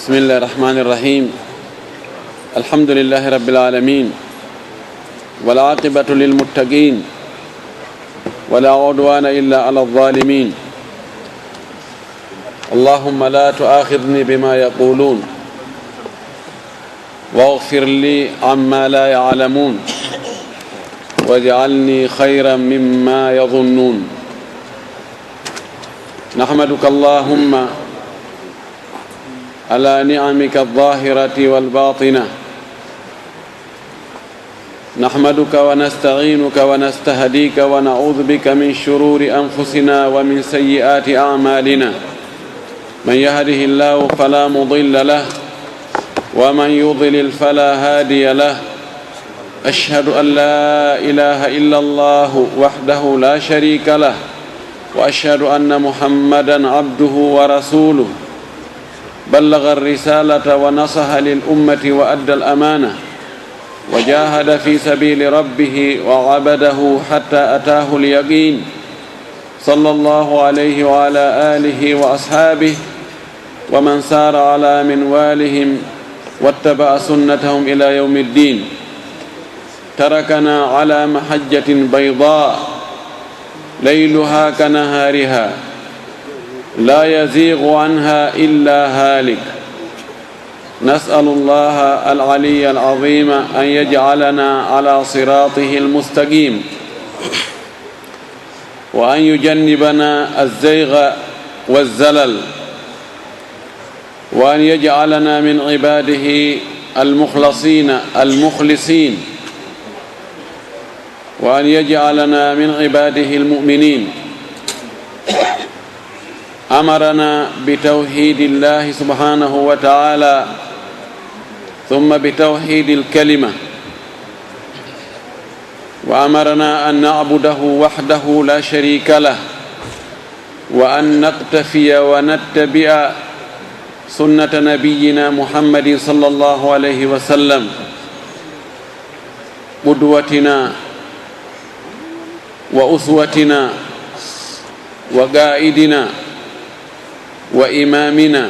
بسم الله الرحمن الرحيم الحمد لله رب العالمين والعاقبة للمتقين ولا عدوان إلا على الظالمين اللهم لا تؤاخذني بما يقولون واغفر لي عما لا يعلمون واجعلني خيرا مما يظنون نحمدك اللهم على نعمك الظاهرة والباطنة نحمدك ونستعينك ونستهديك ونعوذ بك من شرور أنفسنا ومن سيئات أعمالنا من يهده الله فلا مضل له ومن يضلل فلا هادي له أشهد أن لا إله إلا الله وحده لا شريك له وأشهد أن محمدًا عبده ورسوله بلغ الرسالة ونصح للأمة وأدى الأمانة وجاهد في سبيل ربه وعبده حتى أتاه اليقين صلى الله عليه وعلى آله وأصحابه ومن سار على منوالهم واتبع سنتهم إلى يوم الدين تركنا على محجة بيضاء ليلها كنهارها لا يزيغ عنها إلا هالك نسأل الله العلي العظيم أن يجعلنا على صراطه المستقيم وأن يجنبنا الزيغ والزلل وأن يجعلنا من عباده المخلصين وأن يجعلنا من عباده المؤمنين أمرنا بتوحيد الله سبحانه وتعالى ثم بتوحيد الكلمة وأمرنا أن نعبده وحده لا شريك له وأن نقتفي ونتبع سنة نبينا محمد صلى الله عليه وسلم قدوتنا وأسوتنا وقائدنا وإمامنا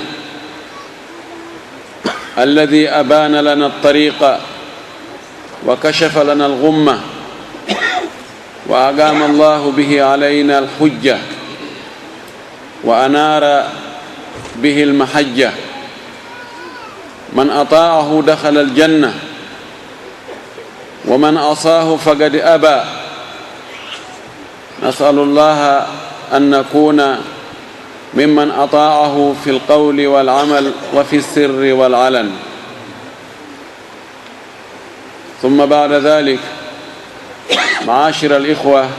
الذي أبان لنا الطريق وكشف لنا الغمة وأقام الله به علينا الحجة وأنار به المحجة من أطاعه دخل الجنة ومن عصاه فقد أبى نسأل الله أن نكون ممن أطاعه في القول والعمل وفي السر والعلن ثم بعد ذلك معاشر الإخوة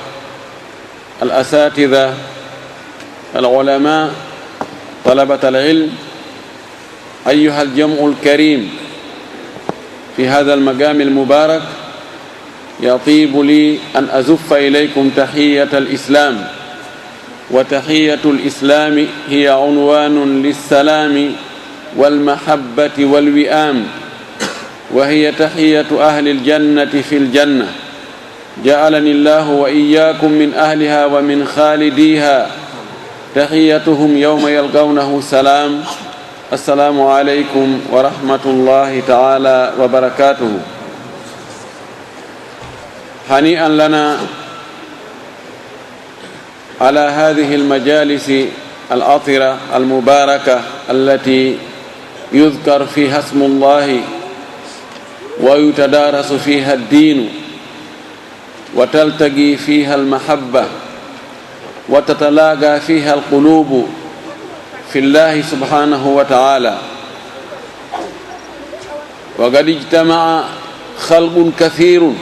الأساتذة العلماء طلبة العلم أيها الجمع الكريم في هذا المقام المبارك يطيب لي أن أزف إليكم تحية الإسلام وتحية الإسلام هي عنوان للسلام والمحبة والوئام وهي تحية أهل الجنة في الجنة جعلني الله وإياكم من أهلها ومن خالديها تحيتهم يوم يلقونه سلام السلام عليكم ورحمة الله تعالى وبركاته هنيئا لنا على هذه المجالس العطرة المباركة التي يذكر فيها اسم الله ويتدارس فيها الدين وتلتقي فيها المحبة وتتلاقى فيها القلوب في الله سبحانه وتعالى وقد اجتمع خلق كثير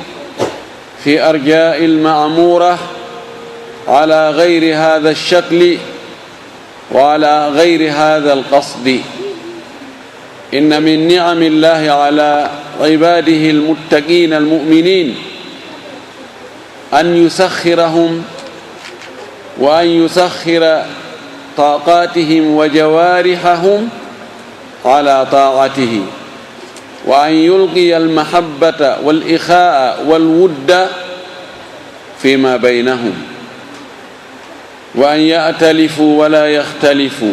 في أرجاء المعمورة على غير هذا الشكل وعلى غير هذا القصد إن من نعم الله على عباده المتقين المؤمنين أن يسخرهم وأن يسخر طاقاتهم وجوارحهم على طاعته وأن يلقي المحبة والإخاء والود فيما بينهم وأن يأتلفوا ولا يختلفوا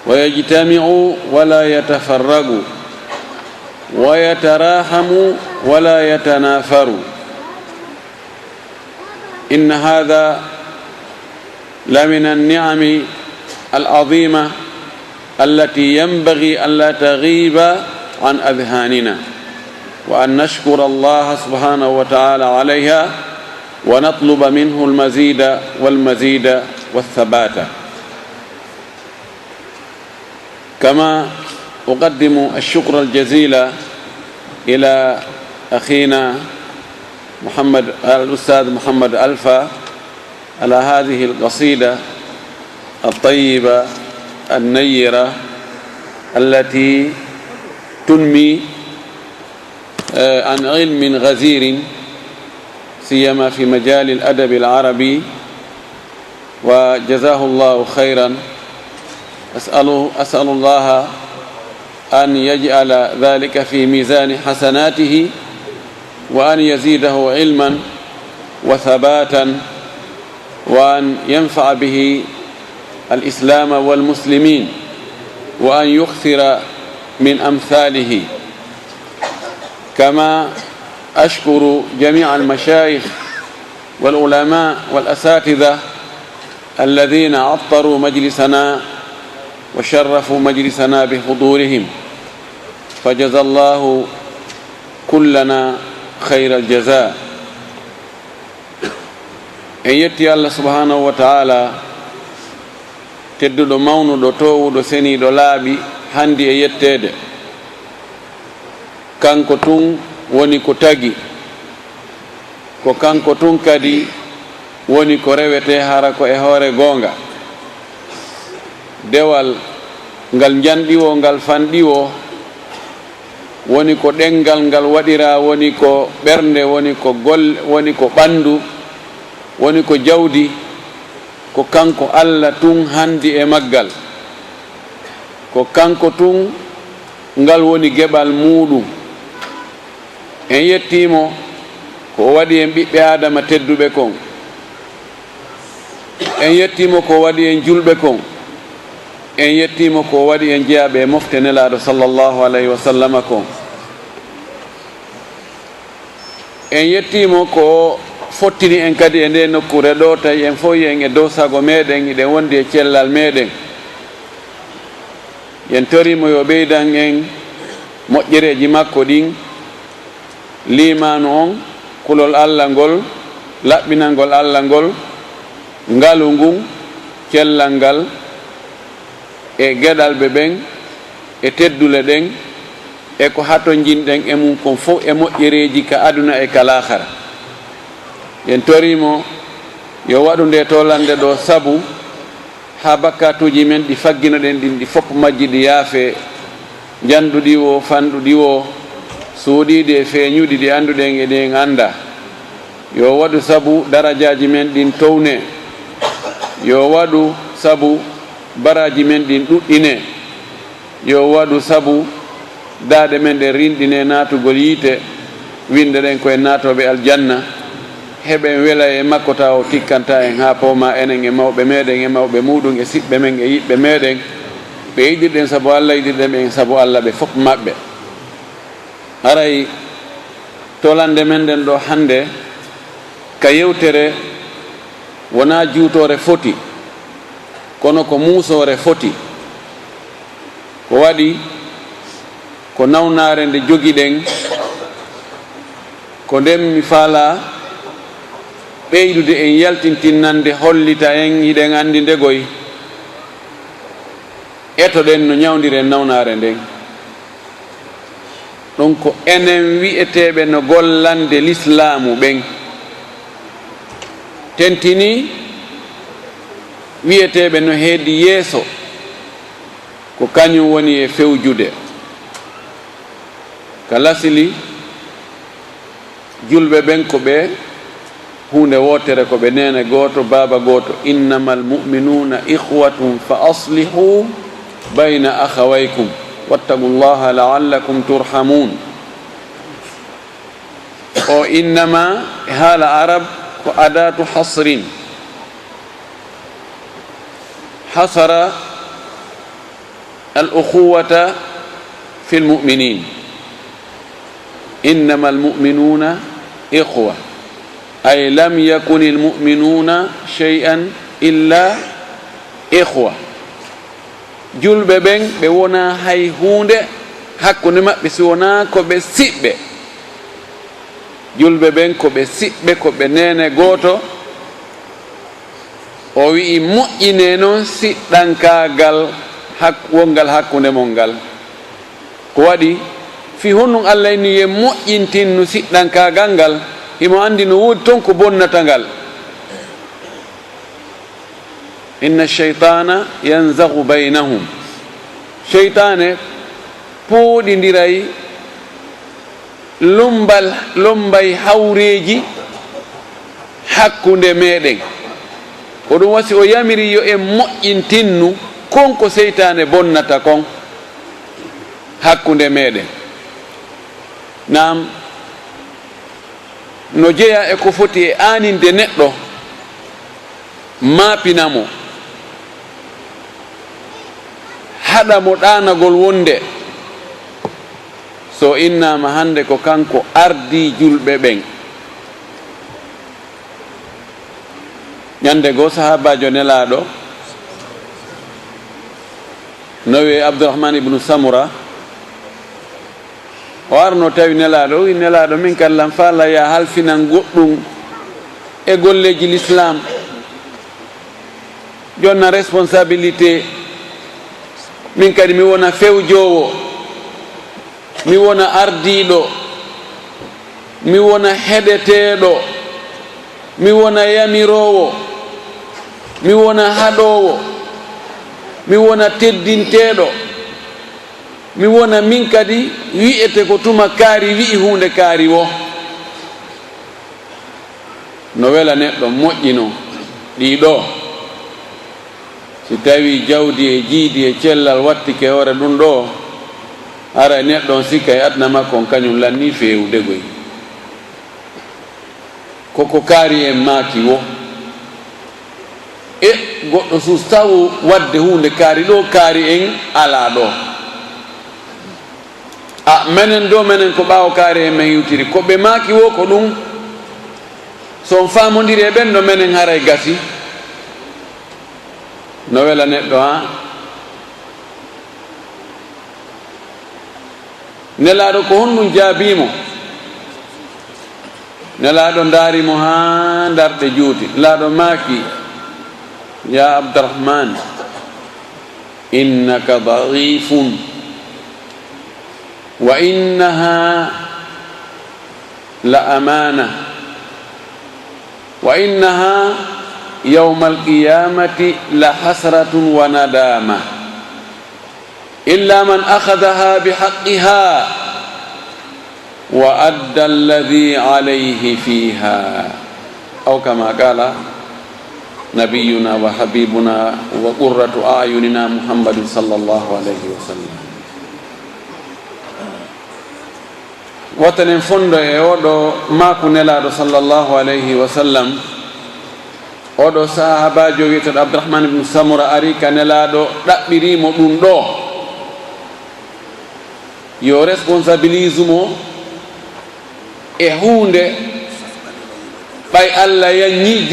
ويجتمعوا ولا يتفرقوا ويتراحموا ولا يتنافروا. إن هذا لمن النعم العظيمة التي ينبغي ألا تغيب عن أذهاننا، وأن نشكر الله سبحانه وتعالى عليها ونطلب منه المزيد والمزيد والثبات. كما أقدم الشكر الجزيل إلى أخينا الأستاذ محمد ألفا على هذه القصيدة الطيبة النيرة التي تنمي عن علم غزير سيما في مجال الأدب العربي، وجزاه الله خيرا. أسأل الله أن يجعل ذلك في ميزان حسناته، وأن يزيده علما وثباتا، وأن ينفع به الإسلام والمسلمين، وأن يكثر من أمثاله. كما أشكر جميع المشايخ والعلماء والأساتذة الذين عطروا مجلسنا وشرفوا مجلسنا بحضورهم، فجزى الله كلنا خير الجزاء. en yetti Allah subhanahu wa ta'ala tedduɗo mawnuɗo towuɗo seniɗo laaɓi handi e yettede. kanko tun woni ko tagi, ko kanko tun kadi woni ko rewete hara ko e hoore goonga. dewal ngal janɗiwo ngal fanɗiwo woni ko ɗengal ngal waɗira, woni ko ɓernde, woni ko golle, woni ko ɓandu, woni ko jawdi, ko kanko Allah tun handi e maggal. ko kanko tun ngal woni geɓal muɗum. en yettimo ko waɗi en ɓiɓɓe adama tedduɓe kon, en yettimo ko waɗi en julɓe kon, en yettimo ko waɗi en jeyaɓe mofte nelaɗo sallallahu alayhi wa sallam kon, en yettimo ko fottini en kadi e nde nokkure ɗo, tawi en foyi en e dow sago meɗen, iɗen wondi e cellal meɗen. yen torimo yo ɓeydan en moƴƴereji makko ɗin, limanu on, kulol Allah ngol, laɓɓinangol Allah ngol, ngalu ngun, cellal ngal, e geɗalɓe ɓen, e teddule ɗen, e ko hato jinɗen e mum kon fof e moƴƴereji ka aduna e kalahara. yen torimo yo waɗu nde tolande ɗo sabu ha bakkatuji men ɗi fagginoɗen ɗin ɗi fof majji ɗi yaafe, janduɗi wo, fanɗuɗi wo, suuɗiɗi e feeñuɗi ɗi anduɗen e ɗen anda. yo waɗu sabu darajaji men ɗin towne, yo waɗu sabu baraji men ɗin ɗuɗɗine, yo waɗu sabu daaɗe men ɗen rinɗine natugol yiite, winde ɗen koye natoɓe aljanna. heɓen wela e makko taw o tikkanta en ha pawma enen e mawɓe meɗen e mawɓe muɗum e siɓɓe men e yiɓɓe meɗen. ɓe yiɗirɗen sabu Allah yiɗirɗen ɓen sabu Allah ɓe fof maɓɓe. aray tolande men ɗen ɗo hande ka yewtere wona juutore foti, kono ko muusore foti. ko waɗi ko nawnare nde jogiɗen, ko nden mi faala ɓeydude en yaltintinnande hollita en hiɗen andi ndegoy etoɗen no ñawdiren nawnare nden. ɗum ko enen wi'eteɓe no gollande l'islamu ɓen, tentini wi'eteɓe no heedi yeeso, ko kañum woni e fewjude. ka lasili julɓe ɓen ko ɓe hunde wotere, ko ɓe nene goto baba goto. innamal mu'minuna ikhwatun fa aslihu bayna akhawaykum wattaqullaha la'allakum turhamun. o innama haala arab ko adatu hasrin, hasara الأخوة في المؤمنين إنما المؤمنون إخوة أي لم يكن المؤمنون شيئا إلا إخوة julɓe ɓen ɓe wona hay hunde hakkunde maɓɓe si wona ko ɓe siɓɓe julɓe ɓen ko ɓe siɓɓe ko ɓe nene gooto o wi'i moƴƴine noon siɗɗankagal wongal hakkunde mon ngal ko waɗi fi honnum Allah inni ye moƴƴintinnu siɗɗankagal ngal himo andi no woodi toon ko bonnata ngal inna cheytana yanzagu baynahum cheytane pooɗidiray lombay hawreji hakkunde meɗen ko ɗum wasi o yamiri yo en moƴƴintinnu konko seytane bonnata kon hakkunde meɗen nam no jeeya e ko foti e aninde neɗɗo maapinamo haɗamo ɗanagol wonde so innama hande ko kanko ardi julɓe ɓen ñande goo sahabajo nelaɗo nowi Abdourahmane ibnu Samura o arno tawi nelaɗo wi nelaɗo min kallam faala ya halfinan goɗɗum e golleji l'islam jonna responsabilité min kadi mi wona fewjowo mi wona ardiɗo mi wona heɗeteɗo mi wona yamirowo mi wona haɗowo mi wona teddinteɗo mi wona min kadi wi'ete ko tuma kaari wi'i hunde kaari wo no wela neɗɗo moƴƴino ɗiɗo si tawi jawdi e jiidi e cellal wattike hoore ɗum ɗo ara neɗɗon sikka e adna makko on kañum lanni fewde goy koko kaari en maaki wo e goɗɗo sustawu wadde hunde kaari ɗo kaari en ala ɗo a menen do menen ko ɓaawo kaari en men yewtiri ko ɓe maaki wo ko ɗum so on faamodiri e ɓen ɗo menen haray gasi no wela neɗɗo ha nelaɗo ko honɗum jaabimo nelaɗo daarimo ha darɗe juuti nelaɗo maaki ya Abdourahmane innaka daifun wa innaha la amana wa innaha يوم القيامة لحسرة وندامة إلا من أخذها بحقها وأدى الذي عليه فيها أو كما قال نبينا وحبيبنا وقرة أعيننا محمد صلى الله عليه وسلم وتنين فندو يودو ماكو نلادو صلى الله عليه وسلم oɗo sahabajo wiyeteɗo Abdourahmane ibnu Samura ari ka nelaɗo ɗaɓɓirimo ɗum ɗo yo responsabilise mo e hunde ɓay Allah yanñi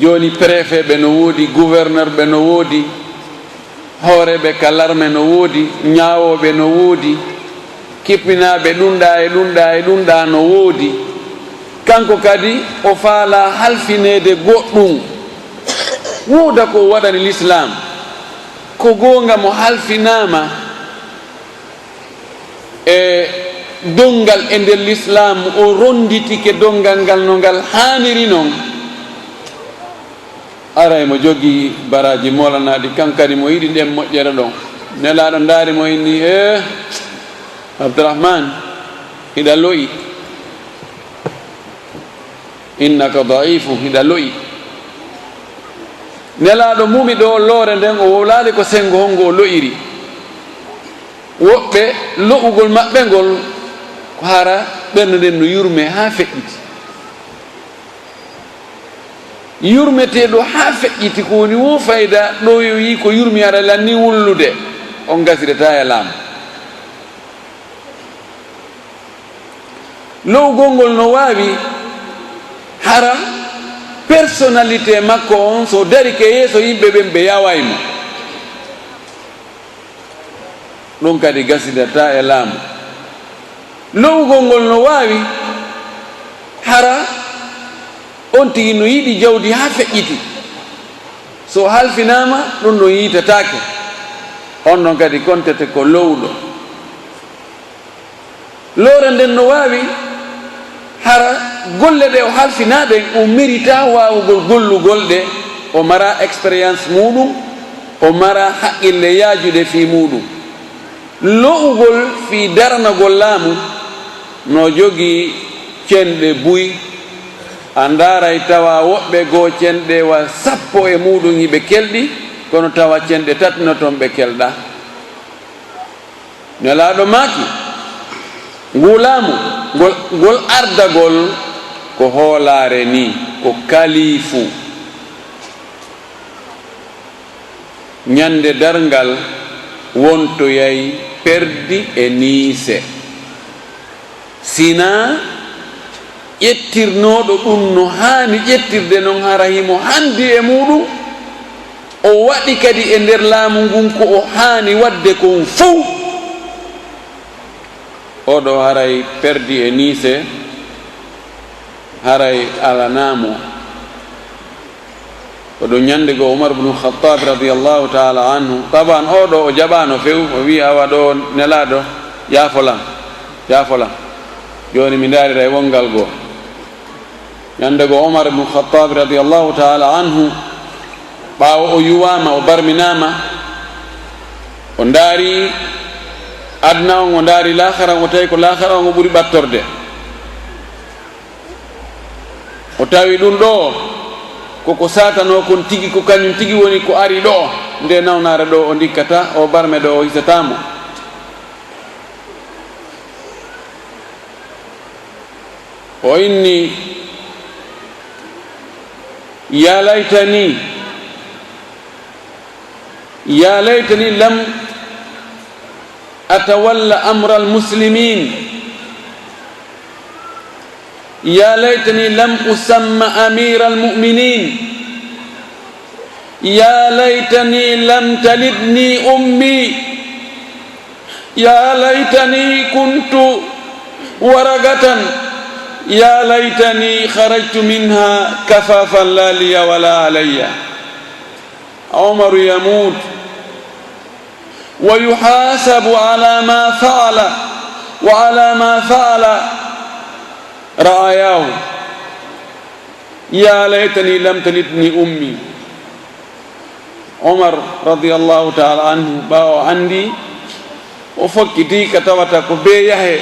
joni préfet ɓe no woodi gouverneur ɓe no woodi hooreɓe kalarme no woodi ñawoɓe no woodi kippinaɓe ɗumɗa no woodi kanko kadi o faala halfinede goɗɗum wooda ko waɗani l'islam ko gonga mo halfinama e dongal e nder l'islam o ronditike dongal ngal no ngal haniri noon aray mo jogii baraji molanaɗi kankadi mo yiɗi ɗen moƴƴere ɗon nelaɗo ndaari mo inni Abdourahmane hiɗa loyi innaka daifu hiɗa loyi nelaɗo mumi ɗo loore nden o wowlaali ko sengo hongo o loyiri woɓɓe lo'ugol maɓɓe ngol ko hara ɓernde nden no yurme ha feƴƴiti yurmeteɗo ha feƴƴiti ko woni wo fayda ɗo yo yi ko yurmi ara lanni wullude on gasireta e laamu lowgol ngol no wawi hara personnalité makko on so dari ke yeeso yimɓe ɓen ɓe yawaymo ɗum kadi gasidata e laamu lowgol ngol no wawi hara on tigi no yiɗi jawdi ha feƴƴiti so halfinama ɗum no yitatake on ɗon kadi kontete ko lowɗo lore nden no wawi hara golle ɗe o halfinaɗen o mérita wawugol gollugol ɗe o mara expérience muɗum o mara haqqille yaajude fi muɗum lowugol fi daranagol laamu no jogii cenɗe buy a ndaray tawa woɓɓe goo cenɗe wa 10 e muɗum hiɓe kelɗi kono tawa cenɗe 3 no toon ɓe kelɗa nelaɗo maaki ngulaamu ngol ardagol ko hoolaare ni ko kalifu ñande darngal wontoyay perdi e niise sina ƴettirnoɗo ɗum no haani ƴettirde noon hara himo handi e muɗum o waɗi kadi e nder laamu ngun ko o haani wadde kon fof oɗo haray perdi e niise haray alanamo oɗo ñande go Umar ibn Khattab radiyallahu ta'ala anhu taban oɗo o jaɓano few o wi awa ɗo nelaɗo yaafolam joni mi darira e wongal goo ñande go Umar ibn Khattab radiyallahu ta'ala anhu ɓawo o yuwama o barminama o ndaari adna on o ndaari lahara o tawi ko lahara on o ɓuri ɓattorde o tawi ɗum ɗo koko satano kon tigi ko kañum tigi woni ko ari ɗo nde nawnare ɗo o dikkata o barme ɗo o hisatamo o inni ya laytani lam أتولى أمر المسلمين يا ليتني لم أسمى أمير المؤمنين يا ليتني لم تلدني أمي يا ليتني كنت ورقة يا ليتني خرجت منها كفافا لا لي ولا علي عمر يموت ويحاسب على ما فعل وعلى ما فعل رعاياه يا ليتني لم تلدني أمي عمر رضي الله تعالى عنه باو عندي وفكتي كتوتا كبيه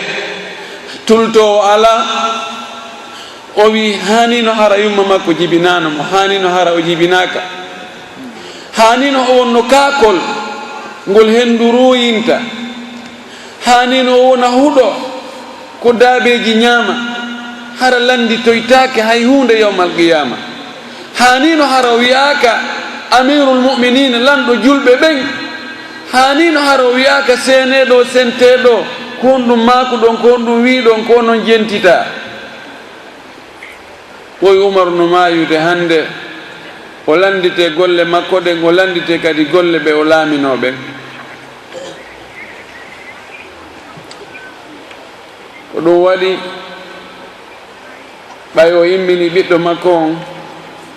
تلتو على owi hanino hara yumma makko jibinano mo hanino hara o jibinaka hanino o wonno kakol ngol hendu royinta hanino o wona huɗo ko daabeji ñaama hara landi toytake hay hunde yawmal qiyama hanino hara wiyaka amirul mu'minin lanɗo julɓe ɓen hanino hara wiyaka seneɗo senteɗo ko honɗum maako ɗon ko honɗum wiɗon ko non jentita koye Umar no mayude hande o landite golle makko ɗen o landite kadi golle ɓe o laaminoɓen ko ɗum waɗi ɓay o immini ɓiɗɗo makko on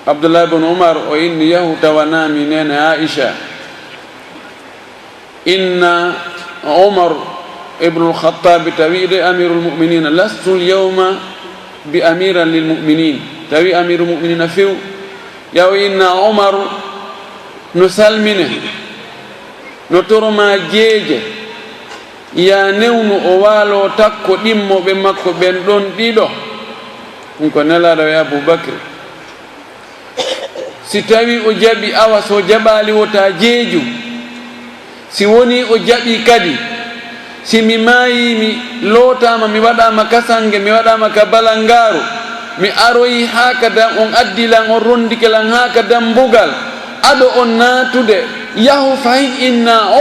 Abdullah ibn Umar o inni yahu tawanami nene Aisha inna Umar ibn al-Khattab tawiide amirul mu'minin lastu al-yawma bi amiran lil mu'minin tawi amirul mu'minin few yaw inna Umar no salmine no toroma jeeje ya newnu o waalo takko ɗimmoɓe makko ɓen ɗon ɗiɗo ɗum ko nelaɗo e Aboubacry si tawi o jaɓi awa so jaɓali wota jeeju si woni o jaɓi kadi si mi maayi mi lootama mi waɗama kasange mi waɗama ka balangaru mi aroyi ha kadam on addilan on rondikelan ha kadam bugal aɗo on natude yahu fahin inna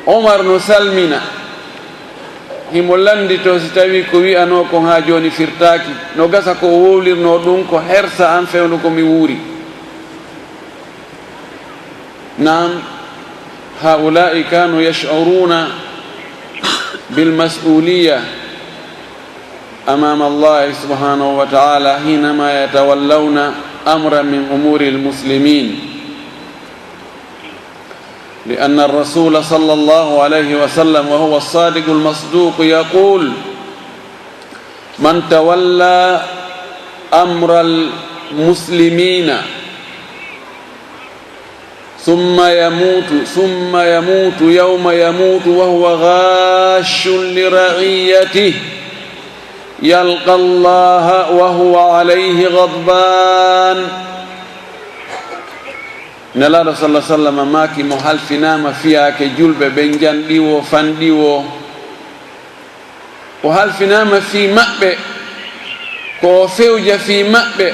Omar no salmina himo landito si tawi ko wi'ano kon ha joni firtaki no gasa ko wowlirno ɗum ko hersa an fewno komi wuuri nam haula'i kanu yash'uruna بالمسؤولية أمام الله سبحانه وتعالى حينما يتولون أمرا من أمور المسلمين لأن الرسول صلى الله عليه وسلم وهو الصادق المصدوق يقول من تولى أمر المسلمين ثم يموت يوم يموت وهو غاش لرعيته يلقى الله وهو عليه غضبان نلا صلى الله عليه وسلم ماكي محل فينام فيها كجلب بنجان ديو فانديو وهل فينام في مأبئ كوفيوج في مأبئ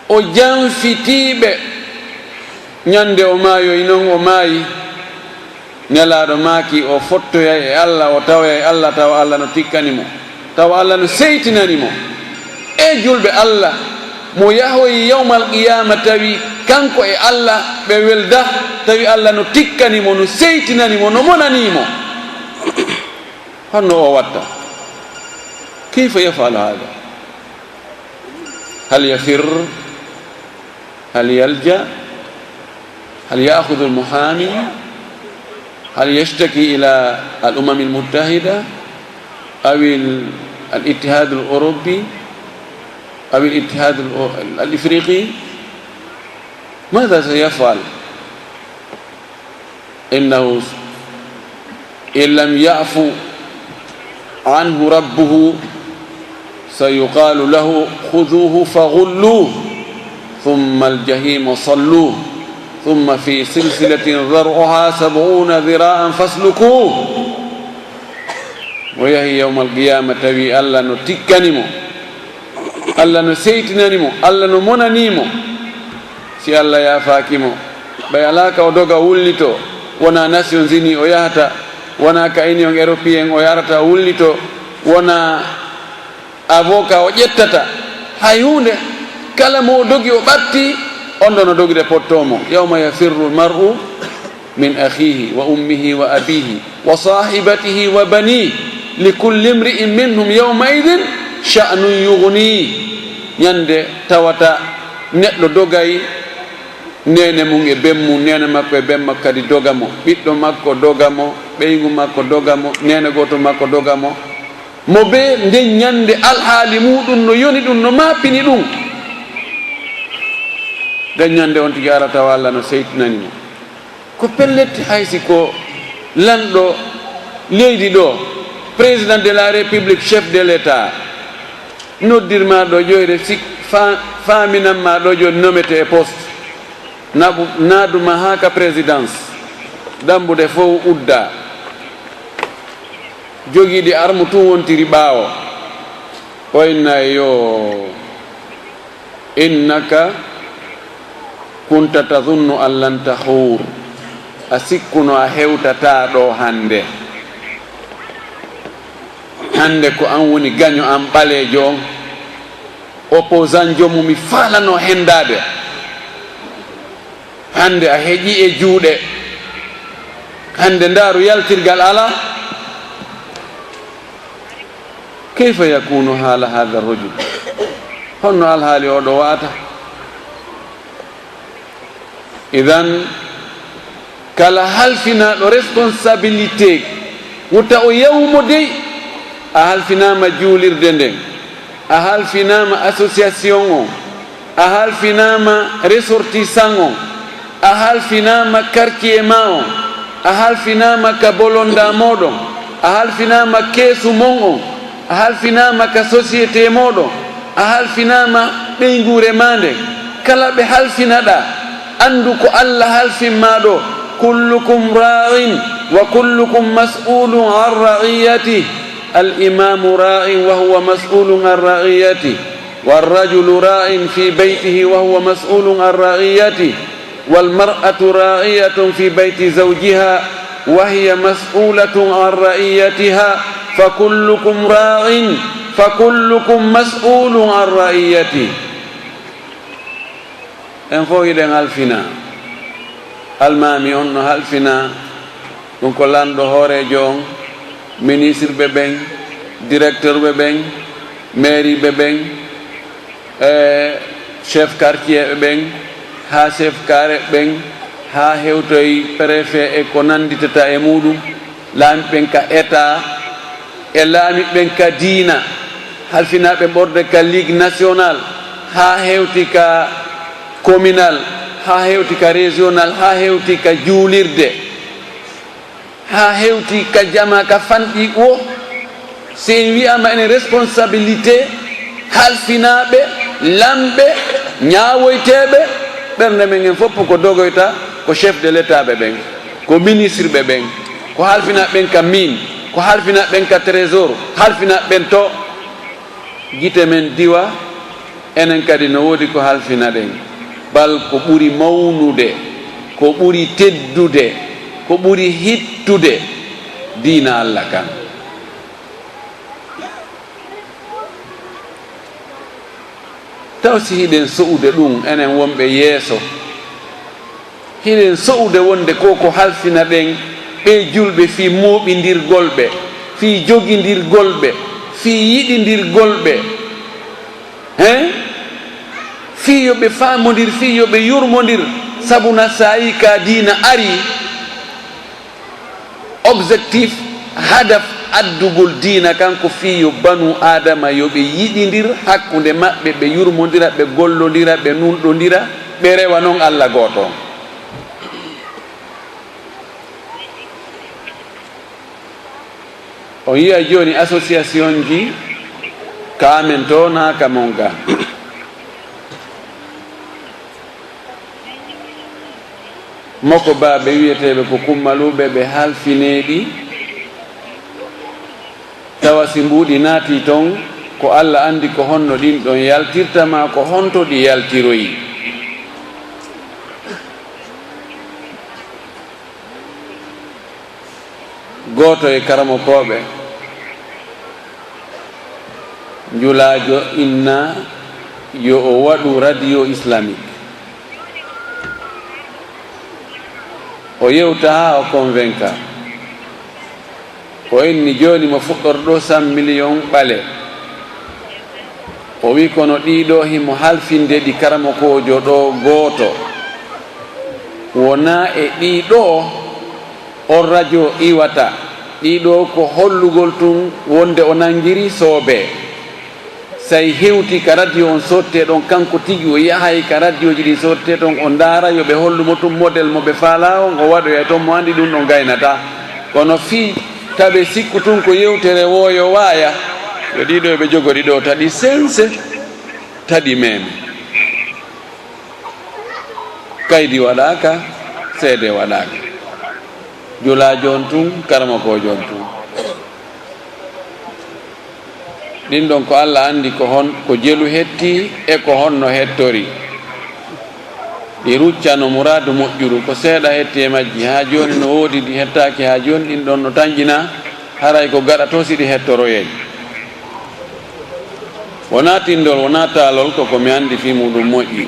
وجان في تيبئ ñande o maayo inon o maayi nelaɗo maaki o fottoya e Allah o tawoya e Allah tawa Allah no tikkanimo tawa Allah no seytinanimo e julɓe Allah mo yahoyi yawmal qiyama tawi kanko e Allah ɓe welda tawi Allah no tikkanimo no seytinanimo no monanimo honno o watta kayfa yafalu hada hal yafir hal yalja هل يأخذ المحامي هل يشتكي إلى الأمم المتحدة أو الاتحاد الأوروبي أو الاتحاد الإفريقي ماذا سيفعل إنه إن لم يعفو عنه ربه سيقال له خذوه فغلوه ثم الجحيم صلوه ثم في سلسلة ذرعها 70 ذراعا فاسلكوه ويهي يوم القيامة تبي الله نتكنمو الله نسيتنمو الله نمننمو سي الله يا فاكمو بيالاك ودوغا وليتو ونا ناسيون زيني ويهتا ونا كاينيون ايروبيين ويارتا وليتو ونا avoka وجتتا هايونde kala mo dogi o batti ondo no dogide pottomo yawma yafirru almar'u min akhihi wa ummihi wa abihi wa sahibatihi wa banihi likulli imri'in minhum yawma idhin sha'nun yughni yande tawata neddo dogay nene mum e bemmu nene makko e bemma kadi dogamo biddo makko dogamo beygu makko dogamo nene goto makko dogamo mo be nden nyande alhaali mudum no yoni dum no mapini dum daññande on tigi ara tawa Allah no seytinanimo ko pelletti haysi ko lanɗo leydi ɗo président de la république chef de l'état noddirma ɗo ƴoyre sik faminanma ɗo joni nomete e poste naaduma ha ka présidence dambude fof udda jogiiɗi armu tun wontiri ɓaawo o inna yo innaka kunta tadhunnu an lan tahur asikkuno a hewtata ɗo hande ko an woni gaño an ɓalejo on opposant jomu mi falano hendade hande a heƴi e juuɗe hande ndaaru yaltirgal ala kayfa yakunu hala hada rajul honno alhaali oɗo waata idan kala halfinaɗo responsabilité wota o yawmo dey a halfinama juulirde nden a halfinama association o a halfinama ressortissant o a halfinama quartier ma o a halfinama ka bolonda moɗon a halfinama keesu mon o a halfinama ka société moɗon a halfinama ɓeygure ma nde kala ɓe halfinaɗa andu ko Allah halfinma ɗo kullukum ra'in wa kullukum mas'ulun an ra'iyati الإمام راع وهو مسؤول عن رعيته، والرجل راع في بيته وهو مسؤول عن رعيته، والمرأة راعية في بيت زوجها وهي مسؤولة عن رعيتها، فكلكم راع فكلكم مسؤول عن رعيته. en fo yiɗen halfina almami on no halfina ɗum ko lanɗo hoorejo on, ministre ɓe ɓen, directeur ɓe ɓen, mairie ɓe ɓen, chef quartier ɓe ɓen, ha chef carré ɓen, ha hewtoy préfet e ko nanditata e muɗum, laami ɓen ka état e laami ɓen ka diina, halfinaɓe ɓorde ka ligue national, ha hewti ka communal, ha hewti ka régional, ha hewti ka juulirde, ha hewti ka jama ka fanɗi o. si en wiyama ene responsabilité halfinaɓe lamɓe ñawoyteɓe ɓernde men en fof ko dogoyta ko chef de l'état ɓe ɓen, ko ministre ɓe ɓen, ko halfinaɓe ɓen ka mine, ko halfinaɓe ɓen ka trésor, halfinaɓe ɓen to guite men diwa. enen kadi no woodi ko halfina ɗen, bal ko ɓuri mawnude, ko ɓuri teddude, ko ɓuri hittude diina Allah kan. taw si hiɗen so'ude ɗum enen wonɓe yeeso, hiɗen so'ude wonde ko ko halfina ɗen ɓe julɓe fi mooɓindirgol ɓe, fi jogindirgol ɓe, fi yiɗindirgol ɓe, fi yoɓe famodir, fi yoɓe yurmodir. sabuna sayi ka diina ari objectif hadaf addugol diina kanko fi yo banu adama yoɓe yiɗidir hakkude maɓɓe, ɓe yurmodira, ɓe gollodira, ɓe nunɗodira, ɓe rewa noon Allah goto. on yiya joni association ji kamen to na kamon ga moko baɓe wiyeteɓe ko kummaluɓe ɓe halfineɗi, tawa si mbuɗi naati toon ko Allah andi ko honno ɗin ɗon yaltirtama, ko honto ɗi yaltiroyi. goto e karamo koɓe njulajo inna yo o waɗu radio islamique, o yewta ha o convainca, o inni joni mo fuɗɗorɗo 100 million ɓale, o wi kono ɗiɗo himo halfinde ɗi karamo kojo ɗo goto, wona e ɗiɗo on radio iwata, ɗiɗo ko hollugol tun wonde o nangiri soobe. say hewti ka radio on sotte ɗon kanko tigi o yahay ka radio ji ɗi sotte ɗon o ndaara yo ɓe hollumo tum modèle mo ɓe faala on o waɗoya toon mo andi ɗum ɗon gaynata. kono fii taɓe sikku tun ko yewtere woyo waaya yo ɗiɗo yoɓe jogori ɗo taɗi sense taɗi meme, kaydi waɗaka seede waɗaka, julajo on tun karama kojo on tun. ɗin ɗon ko Allah andi ko jelu hetti e ko honno hettori, ɗi ruccano muradu moƴƴuru ko seeɗa hetti e majji ha joni no woodi ɗi hettaki ha joni, ɗin ɗon no tanjina haray ko gaɗa to si ɗi hettoroyey. wona tindol wona taalol koko mi andi fi muɗum moƴƴi.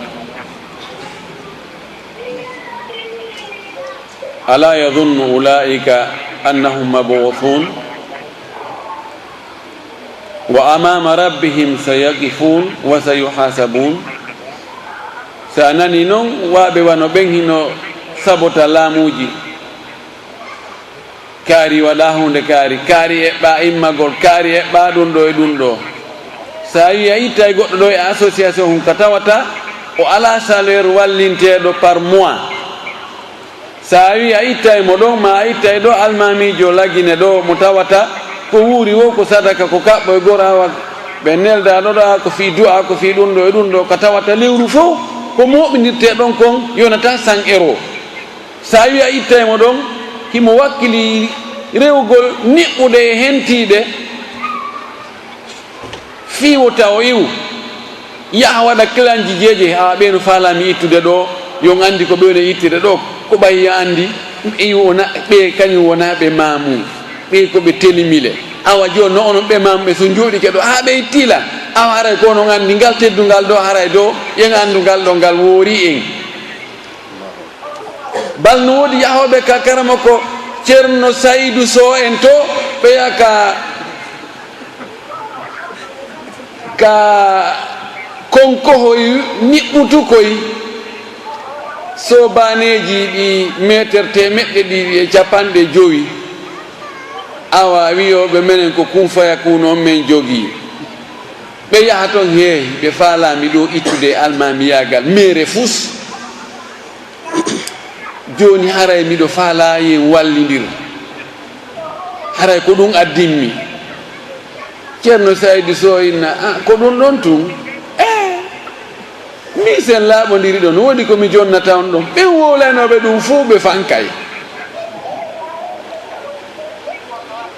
ala yadunnu ulaika annahum mabuthun wa amama rabbihim sayaqifun wa sayuhasabun. sa nani noon waaɓe wano ɓen hino sabota laamuji, kaari waɗa hunde kaari eɓɓa immagol, kaari eɓɓa ɗum ɗo e ɗum ɗo. sa wi a itta e goɗɗo ɗo e association hum ka tawata o ala salaire wallinteɗo par mois. sa wi a itta e mo ɗon ma a itta e ɗo almamijo lagine ɗo mo tawata ko wuuri wo ko sadaka ko kaɓɓo e gorawa ɓe nelda ɗo ɗa ko fi du'a ko fi ɗum ɗo e ɗum ɗo ka tawata lewru fof ko moɓidirte ɗon kon yonata 100 €. sa wi a itta e mo ɗon himo wakkili rewgol niɓɓude e hentiɗe fiwota o iwu yaha waɗa kilanji jeeje ha ɓeeno falami ittude ɗo yo andi ko ɓeeno ittide ɗo ko ɓay andi ɓe kañum wonaɓe mamum ɓe koɓe telimile awa joni no onon ɓe mamuɓe so jooɗi keɗo ha ɓe ittila awa haray ko onon andi ngal teddungal ɗo haray ɗo yen andugal ɗo ngal woori en bal no woodi yahoɓe ka karama ko ceerno Saydou Sow en to ɓeya ka konkohoy niɓɓutukoy sobaneji ɗi métre temeɗɗe ɗiɗi e capanɗe joyi awa wiyoɓe menen ko kumfaya kuno men jogii ɓe yaha toon heehi ɓe faalami ɗo ittude almamiyagal mere fus joni haray miɗo faalayi wallidir haray ko ɗum addinmi ceerno Saydou Sow inna ko ɗum ɗon tun mi sen laaɓodiri ɗon woodi komi jonnata on ɗon ɓen wowlanoɓe ɗum fuu ɓe fankay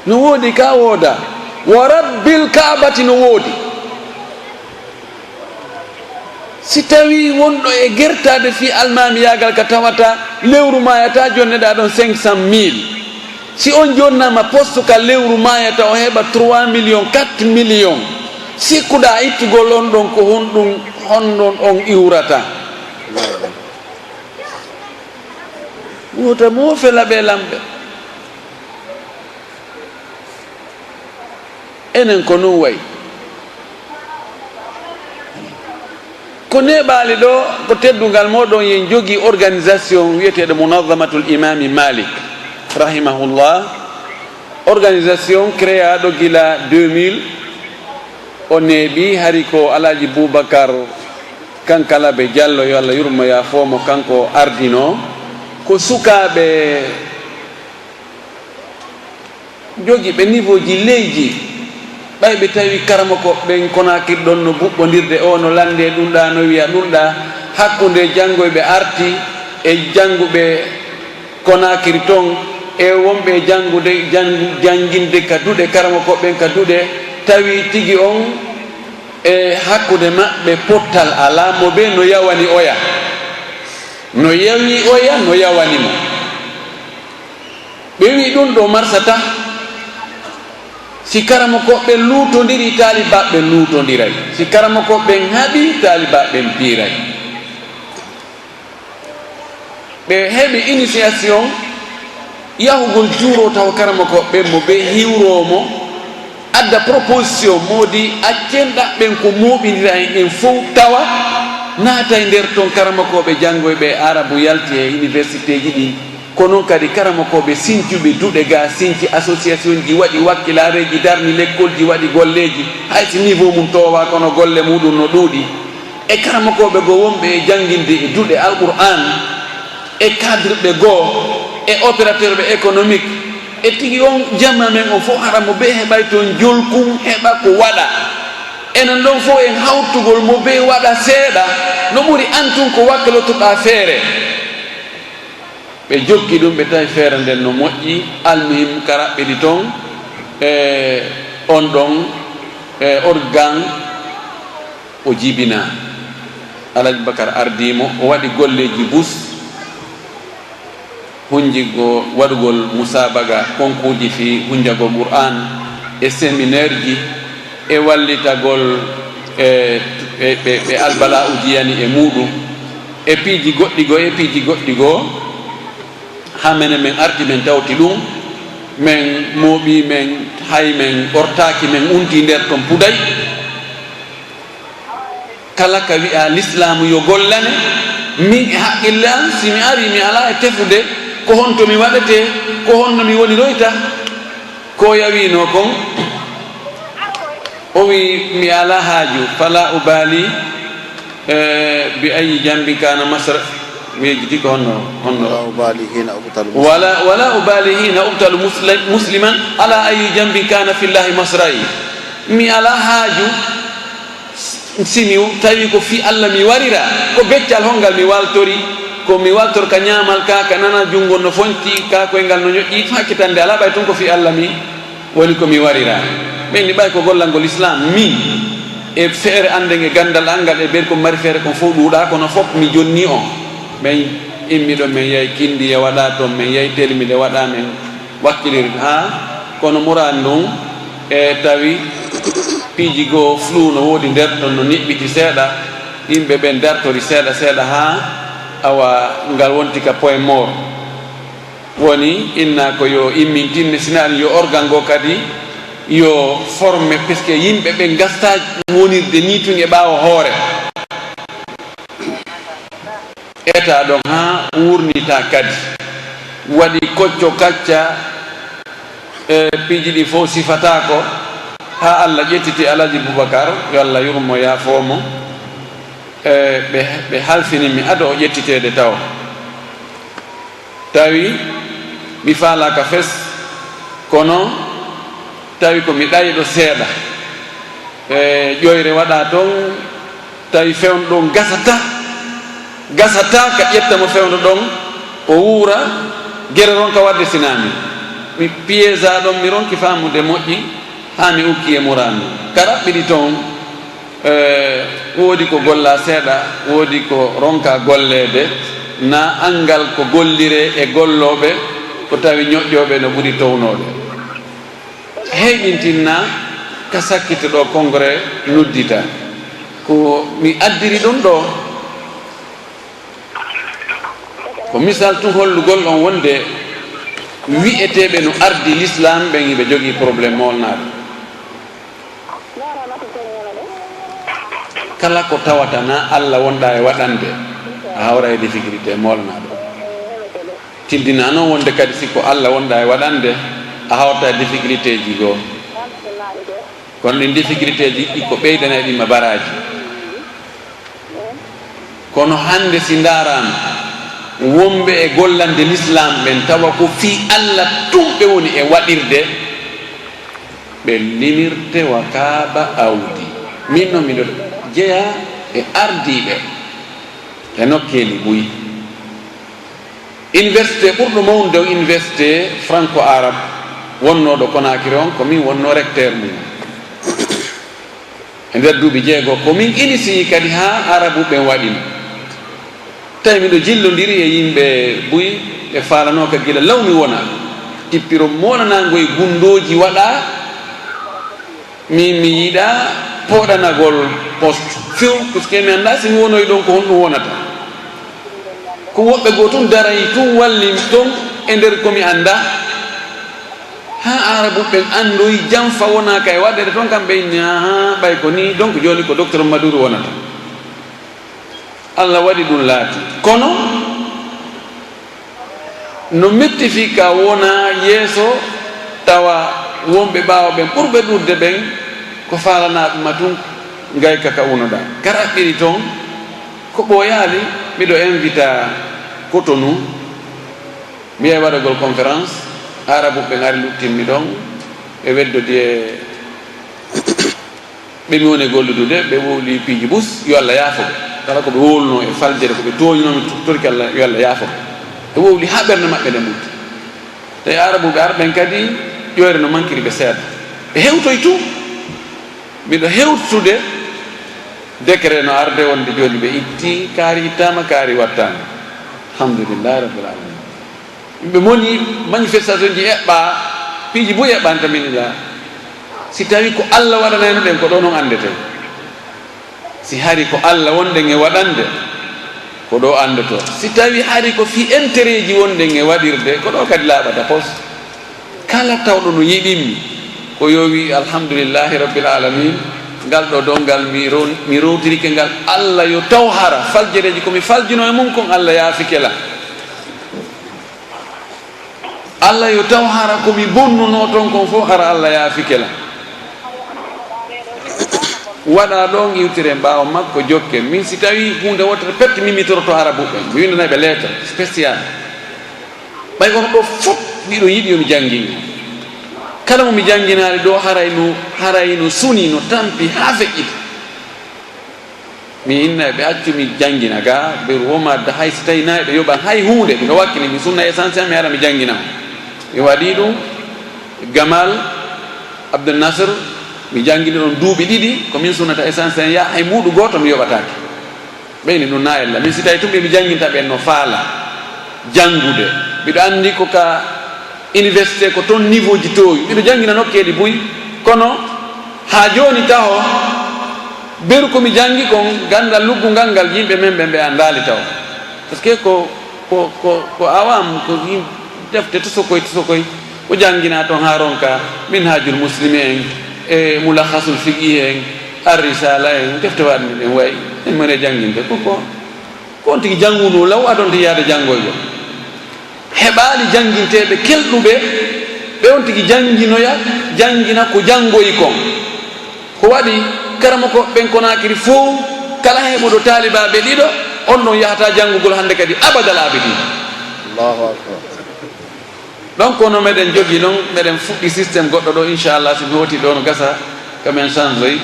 no woodi ka wooda wa rabbil kaabati no woodi si tawi wonɗo e gertade fi almamiyagal ka tawata lewru mayata jonneɗa ɗon 500 000 si on jonnama poste ka lewru mayata o heɓa 3 millions 4 millions sikkuɗa ittugol on ɗon ko honɗon on iwrata wota mo fela ɓe lamɓe enen ko non wayi ko neɓaali ɗo ko teddungal moɗon yen jogii organisation wiyeteɗo munazamatul imami Malik rahimahullah organisation créaɗo gila 2000 o neeɓi hari ko Alaji Boubacar Kankalaɓe Diallo yo Allah yurmoya foomo kanko ardino ko sukaaɓe jogi ɓe niveau ji leydi ɓayɓe tawi karama ko ɓen konakirɗon no buɓɓodirde o no lande ɗumɗa no wiya ɗumɗa hakkude janngoyɓe arti e jannguɓe konakiri toon e wonɓe jannginde ka duɗe karama ko ɓen ka duɗe tawi tigi on e hakkude maɓɓe pottal ala mo ɓe no yawani oya no yawi oya no yawanimo ɓe wi ɗum ɗo marsata si karama koɓɓe luutodiri taalibaɓe luutodiray si karama koɓɓen haɓi taalibaɓen piiray ɓe heɓi initiation yahugol juuro taw karama koɓɓe mo ɓe hiwromo adda proposition modi accen ɗaɓɓen ko muɓidira en fof tawa naata e nder toon karama koɓe janngoyɓe arabu yalti e université ji ɗi ko noon kadi karama koɓe sincuɓe duɗe ga sinci association ji waɗi wakkilareji darni l'école ji waɗi golleji haysi niveau mum towa kono golle muɗum no ɗuuɗi e karama koɓe go wonɓe e jannginde e duɗe alqur'an e cadre ɓe goo e opérateur ɓe économique e tigi on jamma men on fof hara mo ɓe heɓay toon jolkum heɓa ko waɗa enen ɗon fof en hawtugol mo ɓe waɗa seeɗa no ɓuri antun ko wakkalotoɗa feere ɓe jokki ɗum ɓe tawi feere nden no moƴƴi almihim karaɓɓe ɗi toon e on ɗon e organe o jibina Alaji Bakar ardimo o waɗi golleji bus hunjigo waɗugol musabaga konkuji fi hunjago Qur'an e séminaire ji e wallitagol ɓe albala ujiyani e muɗum e piiji goɗɗi goo ha menen men arti men tawti ɗum men mooɓi men hay men ɓortaki men unti nder ton puday kala ka wi'a l'islam yo gollane min e haqqille an si mi ari mi ala e tefude ko honto mi waɗete ko honno mi woni ɗoyta ko yawino kon o wi mi ala haaju fala ubali bi ayi jambi kana masra ويجديك ولا أبالي حين أقتل مسلما على أي جنب كان في الله مصرعي مي على حاجو سيميو تاويكو في الله مي وريرا كو بيتال هونغال مي والتوري كو مي والتور كنيامال كا كنانا جونغو no fonti ka ko engal no ñoƴƴi hakkitande ala ɓay tun ko fi Allah mi woni ko mi warira ɓen ni ɓay ko gollangol islam min e feere andenge gandal angal e ber ko mari feere ko fof ɗuuɗa kono fof mi jonni on min immiɗo min yahi kindi e waɗa toon min yahi telmide waɗa men wakkilirde ha kono murani ɗum e tawi piiji goo flou no woodi nder ɗon no niɓɓiti seeɗa yimɓe ɓen dartori seeɗa seeɗa ha awa ngal wonti ka point mort woni inna ko yo immintinne sinani yo organ ngo kadi yo forme puisque yimɓe ɓe gasta wonirde ni tun e ɓaawa hoore eta ɗon ha wurnita kadi waɗi kocco kacca e piiji ɗi fof sifata ko ha Allah ƴettiti Alaji Boubacar yo Allah yurmo yaafomo ɓe halfinimi ado o ƴettitede taw tawi mi faalaka fes kono tawi ko mi ɗayiɗo seeɗa e ƴoyre waɗa toon tawi fewno ɗon gasata ka ƴettamo fewno ɗon o wuura gere ronka wadde sinami mi piésa ɗon mi ronki famude moƴƴi ha mi ukki e murano ka raɓɓiɗi toon woodi ko golla seeɗa woodi ko ronka gollede na angal ko gollire e golloɓe ko tawi ñoƴƴoɓe no ɓuri townode heyɗintinna ka sakkito ɗo congrès noddita ko mi addiri ɗum ɗo ko misal tun hollugol on wonde wi'eteɓe no ardi l'islam ɓen hiɓe jogii probléme molnaɗo kala ko tawata na Allah wonɗa e waɗande a hawra e difficulté molnaɗo tindina noon wonde kadi sikko Allah wonɗa e waɗande a hawrta e difficulté ji goo kono ɗin difficulté ji ɗi ko ɓeydana ɗima baraji kono hande si darama wonɓe e gollande l'islam ɓen tawa ko fi Allah tumɓe woni e waɗirde ɓe limirte wa kaaba awdi min noon miɗo jeeya e ardiɓe e nokkeli ɓuyi université ɓurɗo mawnude université franco arabe wonnoɗo Conakry on komin wonno recteur mum e nder duuɓi 6 komin initie kadi ha arabu ɓen waɗino tawi miɗo jillodiri e yimɓe ɓuyi ɓe falano ka gila law mi wona tippiro monanago e gundoji waɗa mi yiiɗa poɗanagol poste few puisque mi anda simi wonoyi ɗon ko honɗum wonata ko woɓɓe goo tun darayi tun walli toon e nder komi anda ha arabu ɓen andoyi janfa wonaka e waɗede toon kam ɓe inni aha ɓay ko ni donc joni ko docteur Madouro wonata Allah waɗi ɗum laati kono no metti fi ka wona yeeso tawa wonɓe ɓaawa ɓen ɓurɓe ɗurde ɓen ko falanaɓe ma tun gayka ka unoɗa ka raɓɓiri toon ko ɓooyaali miɗo invita Cotonou mi yehi waɗagol conférence arabu ɓen ari luttinmi ɗon ɓe weddodi e ɓe mi woni golludude ɓe wowli piiji bus yo Allah yaafoɓe kala ko ɓe wowluno e faljere ko ɓe toñinomi torki Allah yo Allah yaafoɓe ɓe wowli ha ɓernde maɓɓe nde mutti tawi arabu ɓe arɓen kadi ƴoyre no mankiri ɓe seeɗa ɓe hewtoy tu miɗo hewtude décret no arde wonde joni ɓe itti kaari ittama kaari wattama alhamdulillahi rabbil alamin ɓe moni manifestation ji eɓɓa piiji boyi eɓɓani taminila si tawi ko Allah waɗanayno ɗen ko ɗo noon andete si hari ko Allah wonɗen e waɗande ko ɗo andoto si tawi hari ko fi intérêt ji wonɗen e waɗirde ko ɗo kadi laaɓata pos kala tawɗo no yiɗinmi ko yowi alhamdulillahi rabbil alamin ngal ɗo dongal mi rowtirike ngal Allah yo taw hara faljereji komi faljino e mum kon Allah yaafikela Allah yo taw hara komi bonnuno toon kon fof hara Allah yaafikela waɗa ɗon iwtire mbawa makko jokke min si tawi hunde wotere pette min mitoroto arabuɓe mi windanaɓe lettre spécial ɓay oto ɗo fof mbiɗo yiɗi yomi janngini kala mo mi jannginaali ɗo harayno suni no tampi ha feƴƴita mi inna ɓe accu mi janngina ga ɓe womadda hay so tawi nayi ɓe yoɓa hay hunde ɓiɗo wakkili mi sunna essentiel mi ara mi jangginama mi waɗi ɗum Gamal Abdel Nasser mi jangini ɗon duuɓi ɗiɗi ko min sunata essence en ya hay muɗu goto mi yoɓatake ɓeyni ɗum na ella min si tawi tumɓe mi janginta ɓen no faala jangude mbiɗo andi ko ka université ko toon niveau ji towi mbiɗo jangina nokkeɗi buy kono ha joni taho beru komi jangi kon gandal luggungal ngal yimɓe men ɓe mbe andali taw par ce que ko awam ko defte to sokoy ko jangina toon ha ronka minhajul muslimi en e mulakhasul fiqi en arrisala en defte waɗni ɗen wayi en mone janginde koko kon tigi janguno law adonte yaade jangoygo heɓaali janginteɓe kelɗuɓe ɓe on tigi jangina ko jangoyi kon ko waɗi karama ko ɓen konakiri fof kala heɓuɗo talibaɓe ɗiɗo on ɗon yahata jangugol hannde kadi abadal abidi Allahu akbar. donc kono meɗen jogii noon meɗen fuɗɗi systéme goɗɗo ɗo inchallah so mi hoti ɗo no gasa kamen change oyi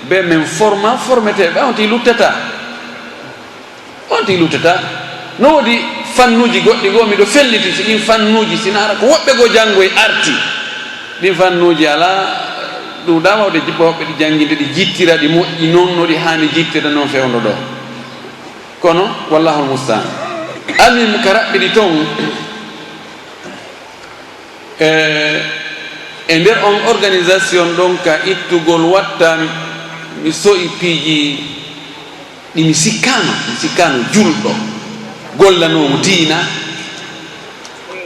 ɓe min formeteɓe on ti luttata no woodi fannuji goɗɗi goo miɗo felliti si ɗin fannuji sina ara ko woɓɓe goo janngoye arti ɗin fannuji ala ɗum ɗa wawde jippa hoɓɓe ɗi jannginde ɗi jittira ɗi moƴƴi noon no ɗi haani jittira noon fewndo ɗo kono wallahul mustan almim ka raɓɓiɗi toon e nder on organisation ɗon ka ittugol watta mi soyi piiji ɗi mi sikkano julɗo gollanomo diina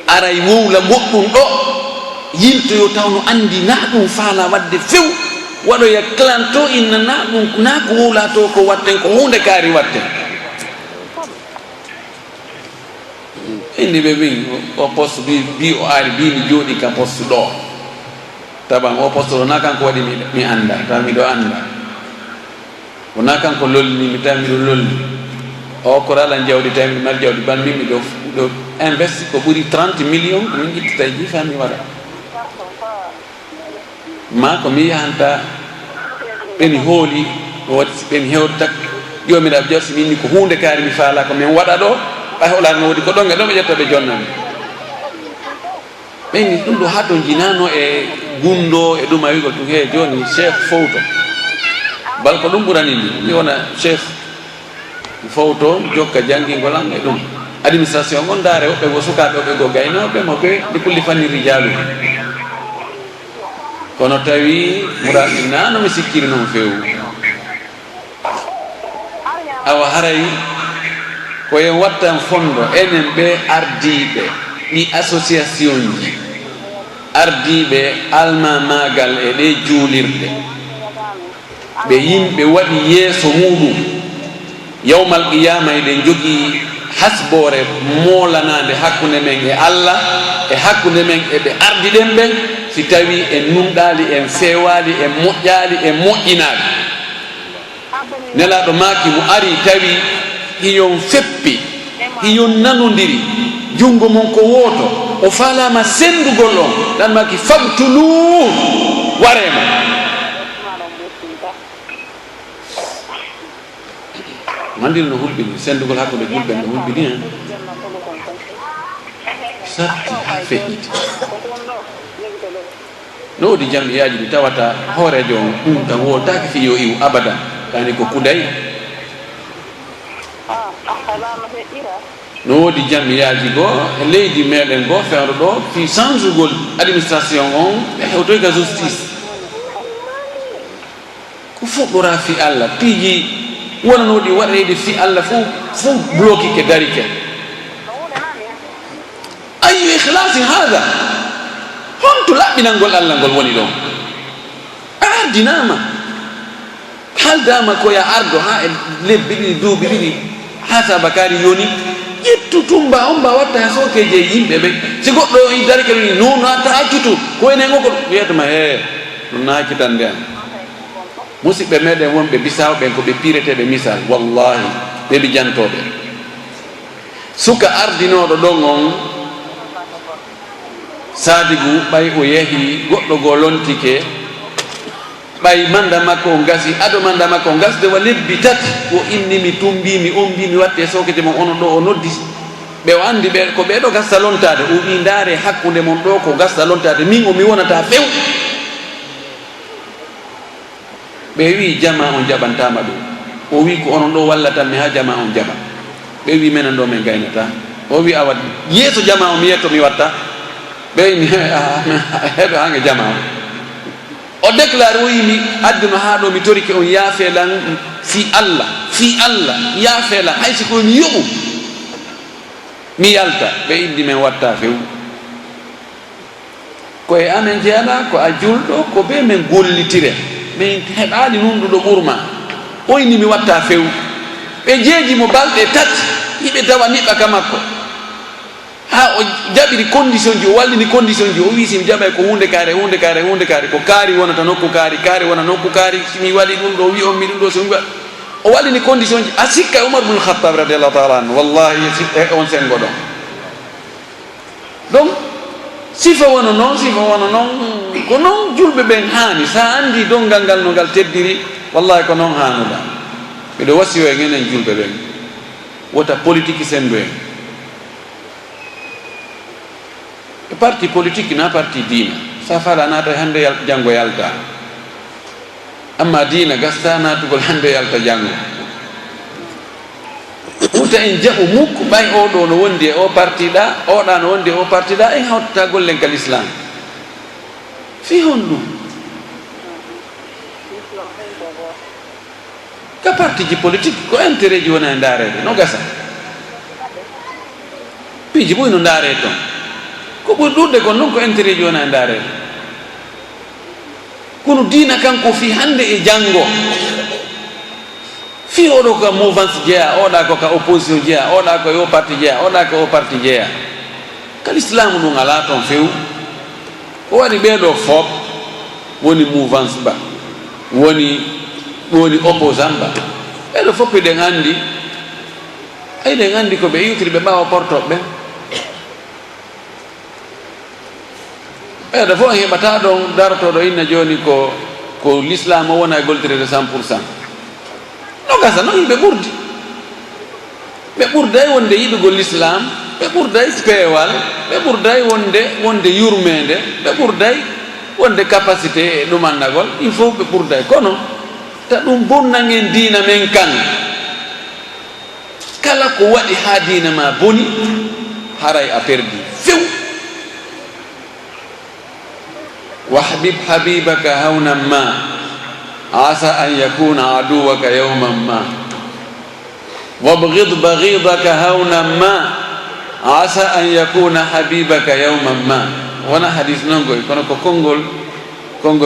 aray wowla goɗɗum ɗo yimtoyo tawno andi na ɗum faala wadde few waɗoya clanto inna na ɗum na ko wowla to ko watten ko hunde kaari watten inni ɓe win o poste bi o ari bi mi jooɗi ka poste ɗo taban o poste ɗo na kanko waɗi mi anda taw miɗo anda wona kanko lollini mi tawi miɗo lolli o ko rala jawdi tawi miɗo mari jawdi ban min miɗo investi ko ɓuri 30 millions ko min ittita ji fami waɗa ma ko mi yahanta ɓeni hooli o waɗi ɓeni hewde tak jomiɗa jarsi minni ko hunde kaari mi faala ko min waɗa ɗo ɓay holani no woodi ko ɗonge ɗo ɓe ƴetta ɓe jonnami ɓeyni ɗum ɗo ha to jinano e gundo e ɗum a wigol ɗum he joni chef fowto bal ko ɗum ɓurani ndi mi wona chef fowto jokka janngingol an e ɗum administration on daare woɓɓe go sukaɓe woɓɓe go gaynoɓe mo ɓe ɗi kulli fannirri jaalu kono tawi muraɗi nano mi sikkiri noon fewu awa haray koyen wattan fondo enen ɓe ardiɓe ɗi association ji ardiɓe alma magal e ɗe juulirɗe ɓe yimɓe waɗi yeeso muɗum yawmal qiyama eɗen jogii hasbore moolanade hakkunde men e Allah e hakkunde men e ɓe ardiɗen ɓen si tawi en numɗali en fewali en moƴƴali en moƴƴinali nelaɗo maaki mo ari tawi hiyon feppi hiyon nanodiri jungo mon ko woto o falama sendugol on ɗan maki fabtulu warema mandil no hulɓini sendugol hakkude julɓe no hulɓini hen satti ha feƴƴiti no wodi jamiyaji ɗi tawata hoorejo on ɗum tan woltaki fi yo iw abadan kani ko kuday no wodi jamiyaji goo e leydi meɗen goo fewɗo ɗo fi changegol administration on ɓe hewtoy ka justice ko fuɗɗora fi Allah piiji wonanoɗi waɗrede fi Allah fof bloqué ke darike ayu ikhlasi hada honto laɓɓinalngol Allah ngol woni ɗon a ardinama haldama koya ardo ha e lebbi ɗiɗi duuɓi ɗiɗi ha sabakari yoni ƴettu tumba on mba watta ha sokeje yimɓe ɓe si goɗɗo i darike ɗoni nono atta accutu ko enen o ko wiyatama he ɗum na accitande an musidɓe meɗen wonɓe bisaw ɓen ko ɓe pireteɓe misal wallahi ɓe ɓijantoɓe suka ardinoɗo ɗon on sadigu ɓay o yeehi goɗɗo goo lontike ɓay manda makko o gasi ado manda makko o gasdewa lebbi tati o inni mi tumbi mi ombi mi watte sokete mon ono ɗo o noddi ɓe o andi ɓe ko ɓeɗo gasta lontade o wi ndaare hakkude mon ɗo ko gasta lontade min o mi wonata few ɓe wi jama on jaɓantama ɗum o wi ko onon ɗo wallatan mi ha jama on jaɓa ɓe wi menen ɗo min gaynata o wi awa yeeso jama o mi yetto mi watta ɓe wi heɗo hange jama o déclare o yimi addino ha ɗo mi torike on yaafelan fi allah yaafelan hay siko mi yoɓu mi yalta ɓe indi men watta few koye amen jeeɗa ko a julɗo ko be men gollitire min heɓaali nunɗuɗo ɓurma oyni mi watta few ɓe jeeji mo balɗe tati yiɓe tawa niɓɓa ka makko ha o jaɓiri condition ji o wallini condition ji o wi simi jaɓay ko hunde kaari ko kaari wonata nokku kaari wona nokku kaari simi waɗi ɗum ɗo wi on mi ɗum ɗo somi waɗ o wallini condition ji a sikka e oumar bne khattab radiallahu taala anu wallahi on sengo ɗon donc sifa wona noon ko noon julɓe ɓen haani sa anndi dongal ngal no ngal teddiri wallahi ko noon haanuɗa miɗo wasiyo e enen julɓe ɓen wota politique sendu en e parti politique na parti diina sa fala naata hannde janngo yalta amma diina gasta naatugol hannde yalta janngo wuta en jaɓu mukko ɓay oɗo no wondi e o parti ɗa oɗa no wondi e o parti ɗa en hawtata gollen kal islam fi hon ɗum ka parti ji politique ko intérêt ji wona e ndaarede no gasa piiji ɓoy no ndaare toon ko ɓuri ɗurde kon noon ko intérêt ji wona e ndaarede kono diina kanko fi hannde e janngo fi oɗo ka mouvance jeeya oɗa ko ka opposition jeeya oɗa ko yo parti jeeya oɗa ko o parti jeeya kal islamu ɗum ala toon few ko waɗi ɓeeɗo foop woni mouvance ba woni opposant ba ɓeɗo fof eɗen anndi eɗen anndi ko ɓe iwtiri ɓe ɓawa portoɓe ɓen ɓeeɗo fof en heɓata ɗon darotoɗo inna joni ko l'islam o wona e goltirede 100%. No gasa noon yimɓe ɓurdi ɓe ɓurday wonde yiɗugol l'islam ɓe ɓurday peewal ɓe ɓurday wonde yurmede ɓe ɓurday wonde capacité e ɗumannagol il faut ɓe ɓurday kono ta ɗum bonnan en diina men kan kala ko waɗi ha diina ma boni haray a perdi few wahbib habibaka hawnan ma asa an yakuna aduwaka yawman ma wabghid baghidaka hawnan ma asa an yakuna habibaka yawman ma wona hadis noon goy kono ko konngol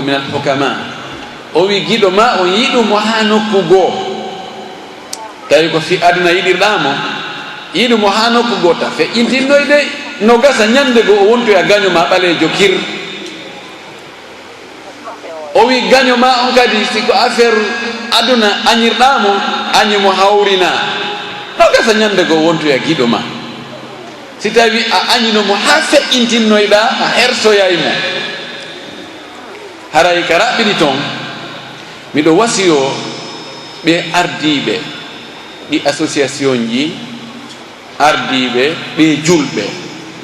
min al hukama o wi giɗo ma on yiɗumo ha nokku goo tawi ko fi aduna yiɗirɗamo yiɗumo ha nokku goo ta feƴƴintinnoy de no gasa ñande goo o wontoya gaño ma ɓalejo kir o wi gaño ma on kadi siko affaire aduna añirɗamo añimo hawrina no gasa ñande goo wontoya giɗo ma si tawi a añinomo ha feƴƴintinnoyɗa a hersoyaymo haray ka raɓɓiɗi toon miɗo wasiyo ɓe ardiɓe ɗi association ji ardiɓe ɓe julɓe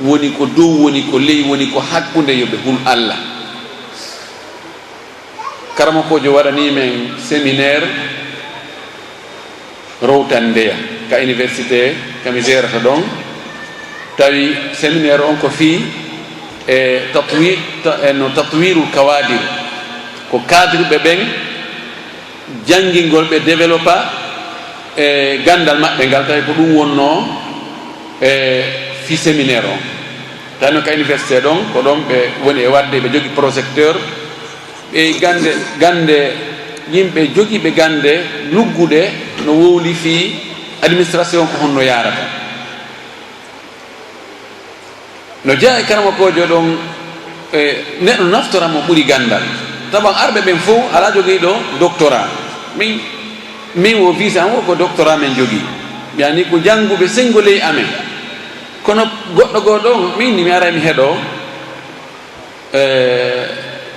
woni ko dow woni ko ley woni ko hakkunde yoɓe hul Allah karamakojo waɗani men séminaire rowtandeya ka université kami gérata ɗon tawi séminaire on ko fii e no tatwirul kawadir ko cadre ɓen janngingol ɓe développa e gandal maɓɓe ngal tawi ko ɗum wonno e fi séminaire on tawno ka université ɗon ko ɗon ɓe woni e wadde ɓe jogui projecteur ɓe gande yimɓe jogiiɓe gande lugguɗe no wowli fi administration ko honno yarata no jeeya e karamakojo ɗon neɗɗo naftora mo ɓuuri gandal taban arɓe ɓen fof ala jogiiɗo doctorat min wo visa an wo ko doctorat men jogii yani ko jannguɓe sengo ley amen kono goɗɗo goo ɗon min ni mi ara mi heɗo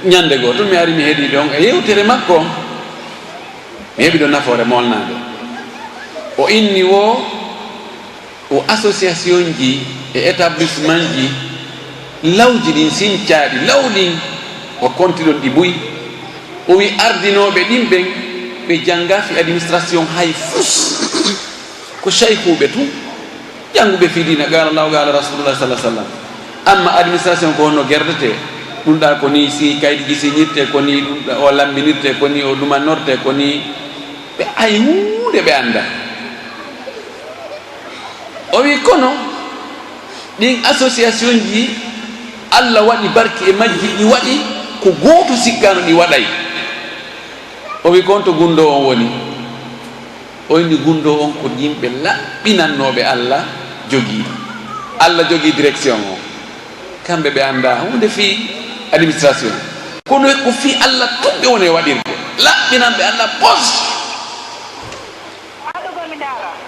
ñande goo tun mi ari mi heeɗi ɗon e yewtere makko mi heɓi ɗo nafoore molnade o inni wo association ji e établissement ji lawji ɗin sincaaɗi lawɗin o konti ɗon ɗi buy o wi ardinoɓe ɗin ɓen ɓe janga fi administration hay fus ko cheikhuɓe tun janguɓe fi dina qala llahu qala rasulullah sallah sallam amma administration ko honno gerdete ɗum ɗa ko ni si kayit ji siñirte ko ni ɗum o lambinirte ko ni o ɗumannorte ko ni ɓe ay hunde ɓe anda o wi kono ɗin association ji Allah waɗi barki e majji ɗi waɗi ko gooto sikkano ɗi waɗay o wi kon to gundo on woni o indi gundo on ko yimɓe laɓɓinannoɓe Allah jogii direction o kamɓe ɓe anda hunde fi administration kono ko fi Allah tumɓe woni e waɗirde laɓɓinanɓe Allah poste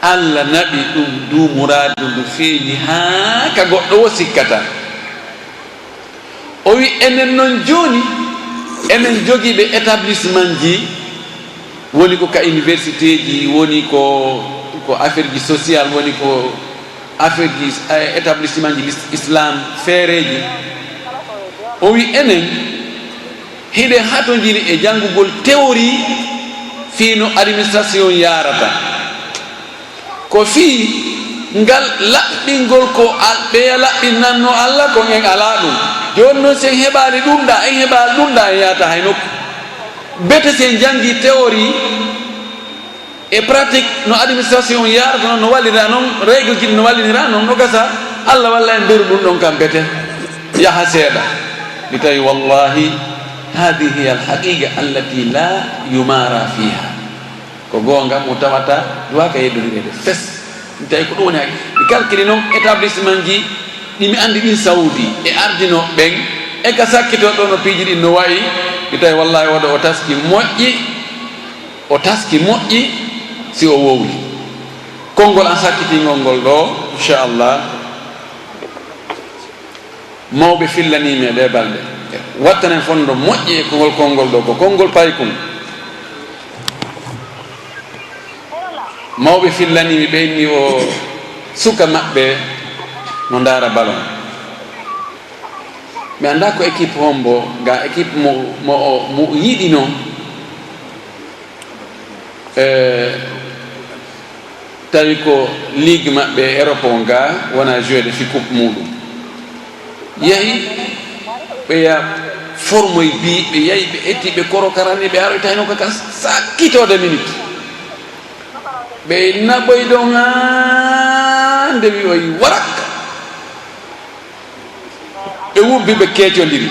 Allah naɓi ɗum du muradu ndu feeñi haa ka goɗɗo wo sikkata o wi enen noon jooni enen jogiiɓe établissement ji woni ko ka université ji woni ko affaire ji social woni ko affaire ji établissement ji islam feereji o wi enen hiɗen hatojini e janngugol théorie fiino administration yarata ko fii ngal laɓɓingol ko ɓeya laɓɓinnanno Allah ko en ala ɗum joni noon sen heɓani ɗumɗa en heɓa ɗumɗa en yahata hay nokku bete sen jangi théorie e pratique no administration yarata noon no wallira noon règle jiɗi no wallinira noon no gasa Allah walla en nderu ɗum ɗon kam bete yaha seeɗa mi tawi wallahi hadihi hiya alhaqiqa allati la yumara fiha ko gonga mo tawata duwaka yeddorede fes mi tawi ko ɗum woni haqi mi calcule noon établissement ji ɗimi andi ɗin Saudi e ardino ɓen e ka sakkito ɗo no piiji ɗin no wayi mi tawi wallahi oɗo o taski moƴƴi si o wowli konngol an sakkitingol ngol ɗo inchallah mawɓe fillanimi e ɗe balɗe wattanen fonndo moƴƴi e kongol konngol ɗo ko konngol paykum mawɓe fillanimi ɓeyni o suka maɓɓe no ndaara ballon mi annda ko équipe hombo ga équipe mo yiɗi noon tawi ko ligue maɓɓe Europe o ga wona jouede fi coupe muɗum yahi ɓeya formoye bi ɓe yahi ɓe etti ɓe korokarani ɓe aroy tawino kaka sakkitode minute ɓe naɓoy ɗon ha ndewi oy warak ɓe wubbi ɓe keecodiri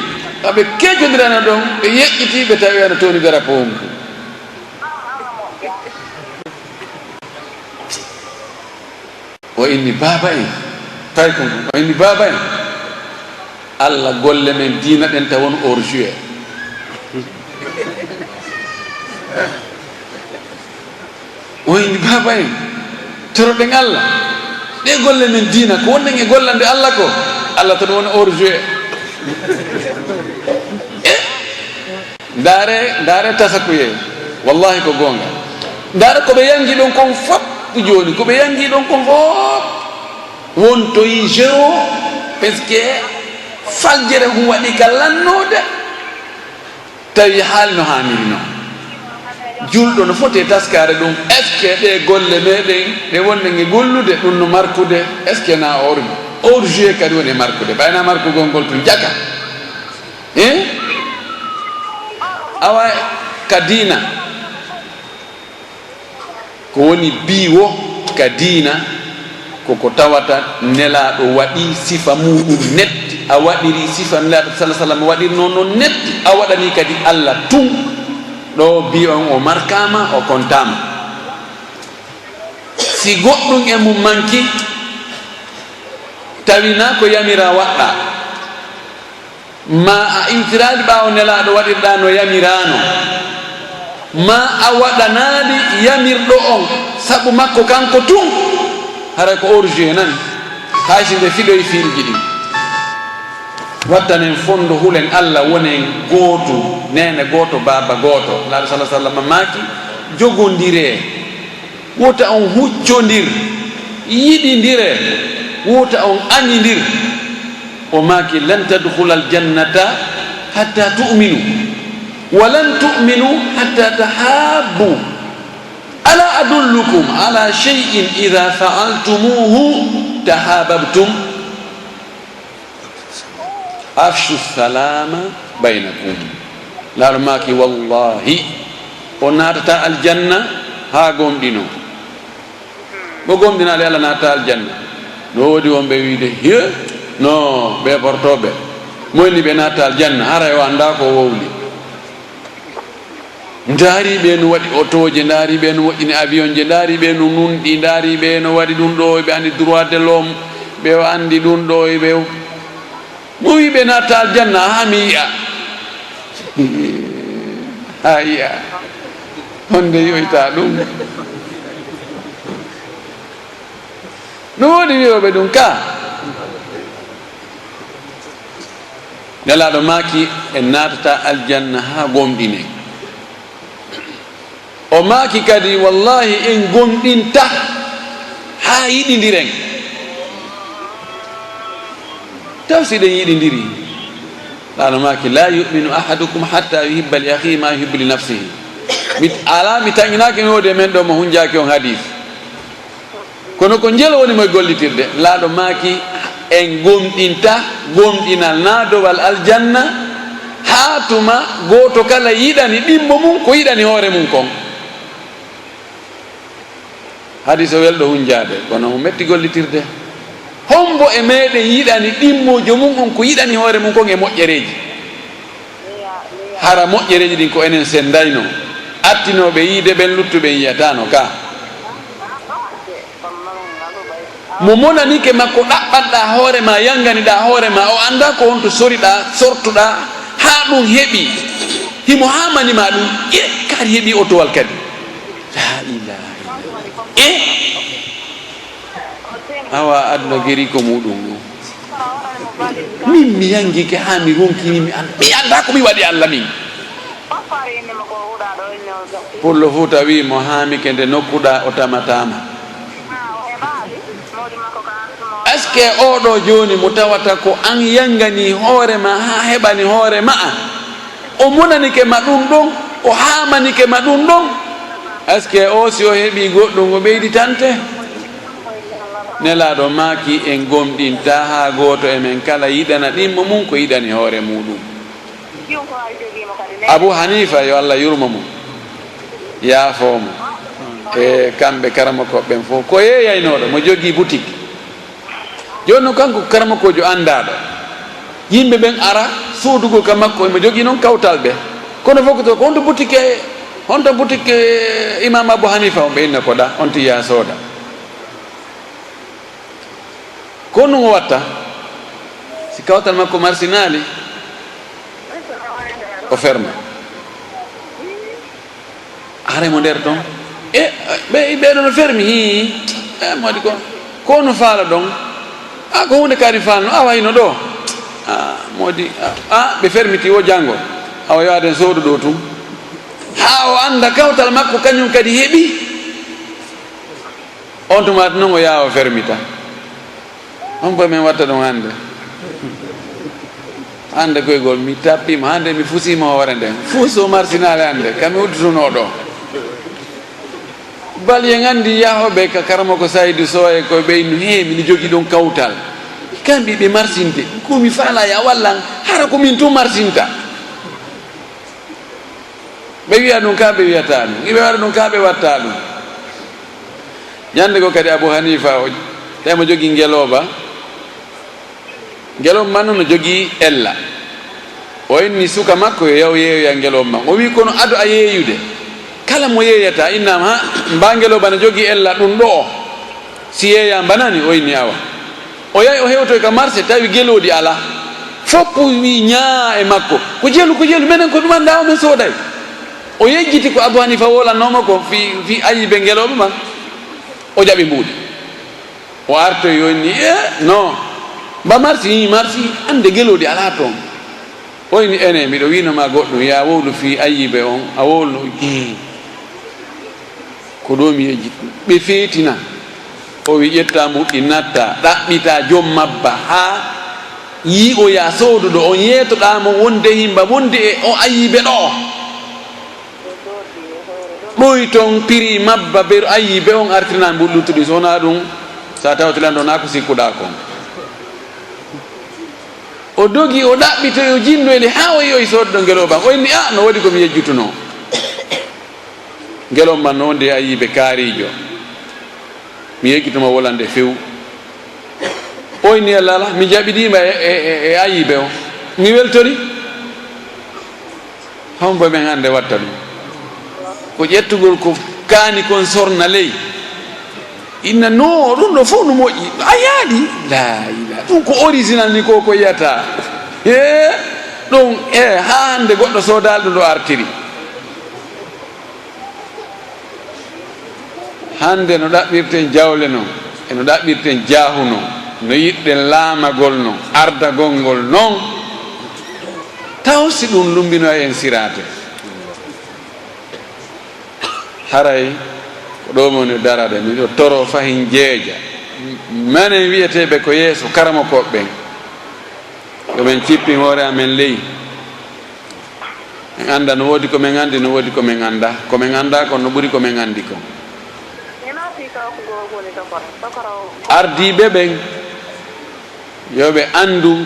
aɓe keecodirana ɗon ɓe yeƴƴiti ɓe tawi ana towni drapeau mum o inni baba en tawi ko o inni baba en Allah golle men diina ɗen tawon hors jeu o inni baba en toroɗen Allah ɗe golle men diina ko wonɗen e gollande Allah ko Allah tan woni hors jeu ndaare tasakuye wallahi ko gonga ndaare koɓe yangi ɗon kon fop joni koɓe yangi ɗon kon fof wontoyi jeu o par ce que faljere hum waɗi ka lannode tawi haali no haniri noon julɗo no foti taskare ɗum est ce que ɗe golle meɗen ɗe wonɗen e gollude ɗum no markude est ce que na hors jeu kadi woni e markude ɓayna markugol ngol to jaka awa ka diina ko woni biwo ka diina koko tawata nelaɗo waɗi sifa muɗum netti a waɗiri sifa nelaɗo salah sallam waɗiri noon no netti a waɗani kadi Allah tun ɗo bi on o markama o kontama si goɗɗum e mum manki tawina ko yamira waɗɗa ma a iwtiraɗi ɓawo nelaɗo waɗirɗa no yamirano ma a waɗanaɗi yamirɗo on sabu makko kanko tun haray ko hors jeu nani haysi nde fiɗoye filji ɗi wattanen fondo hulen Allah wonen gooto nene gooto baba gooto laaɗo salah sallam maaki jogondire wota on huccodir yiɗidire wota on añidir o maaki lan tadkhula aljannata hatta tu'minu walan tu'minu hatta tahabbu ala adullukum ala shay'in idha fa'altumuhu tahabbtum afshu salama bainakum larmaki wallahi on natata aljanna ha gomdino bo gomdinade Allah natata aljanna no wodi wonbe wiide he no be portobe moni be natata aljanna hara yo anda ko wowli ndaari be no wadi otoje ndaari be no wodini avion je ndaari be no nundi ndaari be no wadi dum do be andi droit de l'homme be andi dum do be mo wi be natata aljanna hamiya aya honde yoyta ɗum no woni wiyoɓe ɗum ka nelaɗo maaki en natata aljanna ha gomɗine o maaki kadi wallahi en gomɗinta ha yiɗidiren taw siɗen yiɗidiri laano maaki la yuminu ahadukum hatta yuhibba li akhihi ma yuhibbu li nafsihi mi ala mi tañinaki mi wodi men ɗo mo hunjaki on hadis kono ko jelo woni moye gollitirde laaɗo maaki en gomɗinta gomɗinal naadowal aljanna haa tuma gooto kala yiɗani ɗimmo mum ko yiɗani hoore mum kon hadis o welɗo hunjade kono mo metti gollitirde hombo e meɗen yiɗani ɗimmojo mum on ko yiɗani hoore mum kon e moƴƴereji hara moƴƴereji ɗin ko enen sendayno attinoɓe yiide ɓen luttuɓe yiyatano ka mo monanike makko ɗaɓɓanɗa hoore ma yanganiɗa hoore ma o anda ko wonto soriɗa sortuɗa ha ɗum heeɓi himo hamanima ɗum kadi heeɓi otowal kadi la ilaha awa aduna geri ko muɗum min mi yangike ha mi ronkini mi anda ko mi waɗi Allah min pullo Fuuta wi mo haamike nde nokkuɗa o tamatama est ce que oɗo joni mo tawata ko an yangani hoore ma ha heɓani hoore ma o monanike ma ɗum ɗon o hamanike ma ɗum ɗon est ce que o si o heeɓi goɗɗum o ɓeyditante nelaɗo maaki en gomɗinta ha goto emen kala yiɗana ɗimmo mum ko yiɗani hoore muɗum Abu Hanifa yo Allah yurmo mum yaafomo e kamɓe karamakoɓɓen fof ko yeyaynoɗo mo jogui boutique joni noon kanko karamakojo andaɗo yimɓe ɓen ara suudugo ka makko emo jogui noon kawtal ɓe kono fof koto ko honto boutique imam Abu Hanifa on ɓe inna koɗa on tiya sooda ko ɗum o watta si kawtal makko marsinali o ferma aremo nder toon ɓeɗo no fermi hi modi ko no faala ɗon ko hunde kadi falno wayno ɗo modi ɓe fermiti o janggo awa yaden soodu ɗo tum ha o anda kawtal makko kañum kadi heeɓi on tumata noon o yawa fermita on boy min watta ɗum hande koygol mi tappima hande mi fusima hoore nden fuuso marsinale hande kami uddutuno ɗo balyen andi yahoɓe ka karama ko Saydou Sow e koye ɓeynu he mini jogui ɗon kawtal kamɓe ɓe marsinte komi faala ya wallan hara komin tum marsinta ɓe wiya ɗum ka ɓe wiyata ɗum ɓe waɗa ɗum ka ɓe watta ɗum ñande ko kadi Abu Hanifa o temo jogui ngeloba ngelom man no jogui ella o inni suka makko yo yaw yeeyoya ngelom man o wi kono ado a yeeyude kala mo yeeyata innama ha mba ngeloba ne jogui ella ɗum ɗo o si yeeya banani o inni awa o yahi o hewtoy ka marché tawi gelodi ala foppu wi ñaa e makko ko jelu minen ko ɗuman ndawa men sooday o yejjiti ko Abu Hanifa wolanoma ko fi ayiɓe ngeloɓe man o jaɓi mbuuɗi o artoy yonni non mba marsi ande gelodi ala toon o yini ene mbiɗo winoma goɗɗum ya wowlu fi ayiɓe on a wowlu ko ɗo mi yejjit ɓe feetina o wi ƴetta mbuɗɗi natta ɗaɓɓita joom mabba ha yi o ya sowduɗo on yeetoɗamo wonde himba wonde e o ayiɓe ɗo ɗoy ton piri mabba ber ayi be on artirna mbullutuɗi sona ɗum sa tawtilan ɗo na ko sikkuɗa kon o dogi o ɗaɓɓito yo jinnoyde ha o yiyoy sodɗo ngeloban o inni no waɗi komi yejjutuno ngelom man noon de ayiɓe kaarijo mi yeggituma wolande few o inni allah ala mi jaɓiɗima e ayiɓe o mi weltori hombo men hande watta ɗum ko ƴettugol ko kaani kon sorna ley inna no ɗum ɗo fof no moƴƴi a yaaɗi la ila ɗum ko original ni ko yiyata ɗum ha hande goɗɗo sodal ɗum ɗo artiri hande no ɗaɓɓirten jawle noon eno ɗaɓɓirten jaahu noon no yiɗɗen laamagol noon ardagol ngol noon taw si ɗum lumbino en sirate haray ko ɗo moni darade miɗo toro fahin jeeja manen wiyeteɓe ko yeeso karama koɓɓen yomin cippi hoore amen ley en anda no woodi komin andi no woodi komin anda komin anda kon no ɓuuri komin andi kon ardiɓe ɓen yoɓe andu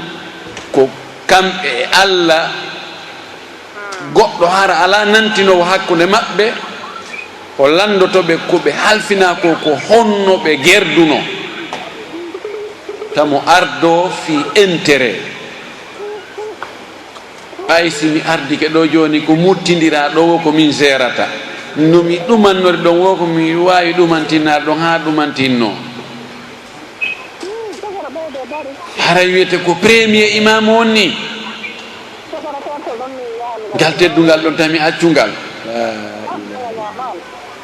ko kamɓe e allah goɗɗo hara ala nantinowo hakkude maɓɓe o landotoɓe koɓe halfina ko honnoɓe gerduno tamo ardo fi intérêt ay simi ardike ɗo joni ko muttidira ɗo wo ko min gérata nomi ɗumannori ɗon wo ko mi wawi ɗumantinnade ɗon ha ɗumantinno haray wiyete ko premier imam on ni ngal teddungal ɗon tami accungal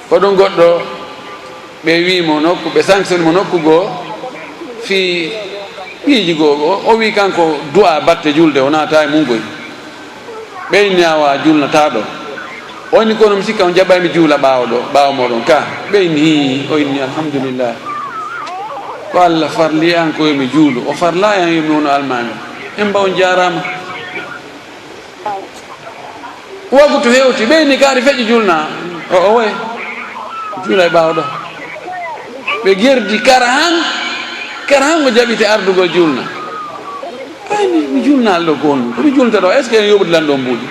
ko ɗum goɗɗo ɓe wimo nokku ɓe sanctionne mo nokku goo fi piiji goo o wi kanko du'a batte julde o naata e mungoy ɓeyni awa julnata ɗo o inni kono mi sikka on jaɓaymi juula ɓaawo moɗon ka ɓeyni o inni alhamdulillah ko allah farli an ko yomi juulu o farla an yomi wono almami en mbaw jarama wagu to hewti ɓeyni kaari feƴƴi julna o way juula e ɓaawo ɗo ɓe gerdi kara han ko jaɓite ardugol julna ayni mi julnal ɗo gonɗum komi julta ɗo est ce que en yoɓudilan ɗo mbuuɗi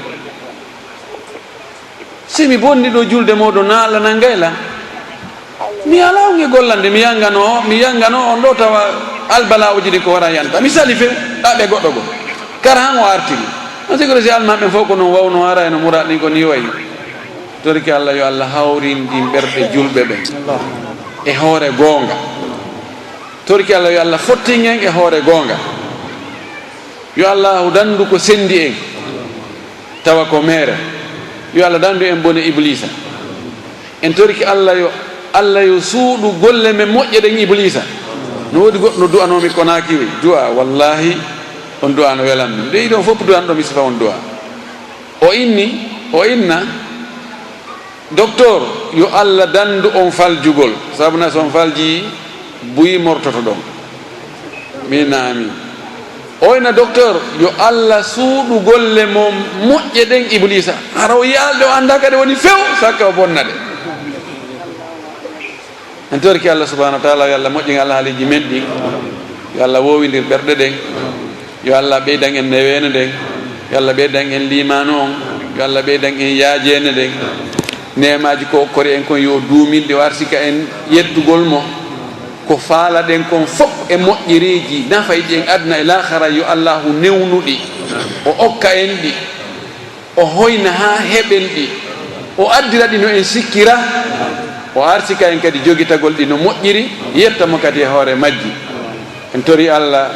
si mi bonni ɗo julde moɗon na allah nangayla mi ala on e gollande mi yangano on ɗo tawa albalawuji ɗi ko wara yanta mi sali fe ɗaɓe goɗɗo go kara han o artiri on sigi si almaɓe fof ko noon wawno ara eno muraɗ ɗin ko ni wayi torki allah yo allah hawrindin ɓerɗe julɓe ɓen e hoore goonga torki allah yo allah fottin en e hoore goonga yo allahu dandu ko sendi en tawa ko mere yo allah dandu en bone iblisa en torki allah yo suuɗu golle men moƴƴe ɗen iblisa no woodi goɗɗo no du'anomi konaki du'a wallahi on du'a no welanmi nde ɗon fof du'an ɗo mi sifa on du'a o inna docteur yo allah dandu on faljugol sabuna so on falji buyi mortoto ɗon minami o inna docteur yo allah suuɗu golle mo moƴƴe ɗen iblisa hara o yaalde o anda kadi woni few sakka o bonnade en torki allah subahanahu wa taala yo allah moƴƴin allah haaliji men ɗin yo allah wowidir ɓerɗe ɗen yo allah ɓeydan en newene ɗen yo allah ɓeydan en limanu on yo allah ɓeydan en yaajene ɗen nemaji ko kori en kon yo duumilde o arsika en yeddugol mo ko faala ɗen kon fof e moƴƴereji nafayɗi en aduna e lahara yo allahu newnuɗi o okka en ɗi o hoyna ha heɓen ɗi o addira ɗi no en sikkira o arsika en kadi jogitagol ɗi no moƴƴiri yettamo kadi e hoore majji en tori allah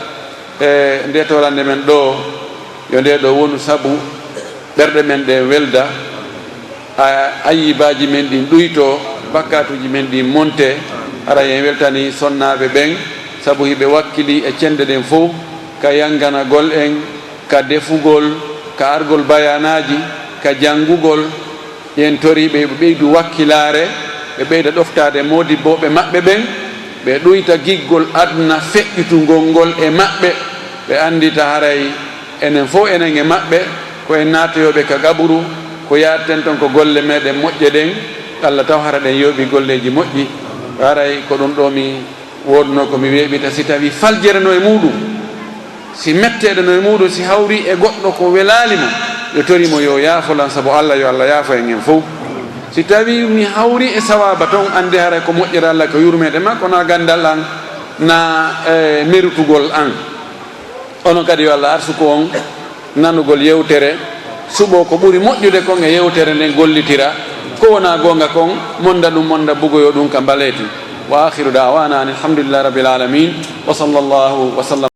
e nde torande men ɗo yo nde ɗo wonu saabu ɓerɗe men ɗe welda ayibaji men ɗin ɗuyto bakkatuji men ɗin monte ara en weltani sonnaɓe ɓen saabu hiɓe wakkili e cende ɗen fof ka yanganagol en ka defugol ka argol bayanaji ka janngugol yen toriɓe ɓe ɓeydu wakkilare ɓe ɓeyda ɗoftade modibboɓe maɓɓe ɓen ɓe ɗuyta giggol aduna feƴƴitugol ngol e maɓɓe ɓe andita haray enen fof enen e maɓɓe ko en natoyoɓe ka gaɓuru ko yaten ton ko golle meɗen moƴƴe ɗen Allah taw hara den yobi golleji moƴƴi aray ko ɗum ɗo mi wodno ko mi weɓita si tawi faljere no e muɗum si mettede no e muɗum si hawri e goɗɗo ko welalimo yo torimo yo yaafolan sabu Allah yo Allah yaafo en en fof si tawi mi hawri e sawaba ton ande haray ko moƴƴere Allah ko yurmede makko na gandal an na meritugol an onon kadi yo Allah arsuko on nanugol yewtere suɓo ko ɓuri moƴƴude kon e yewtere nden gollitira ko wona gonga kon monda ɗum monda bugoyo ɗum ka mbaleti wa akhiru da'wana alhamdulillahi rabbil alamin wa sallallahu wa sallam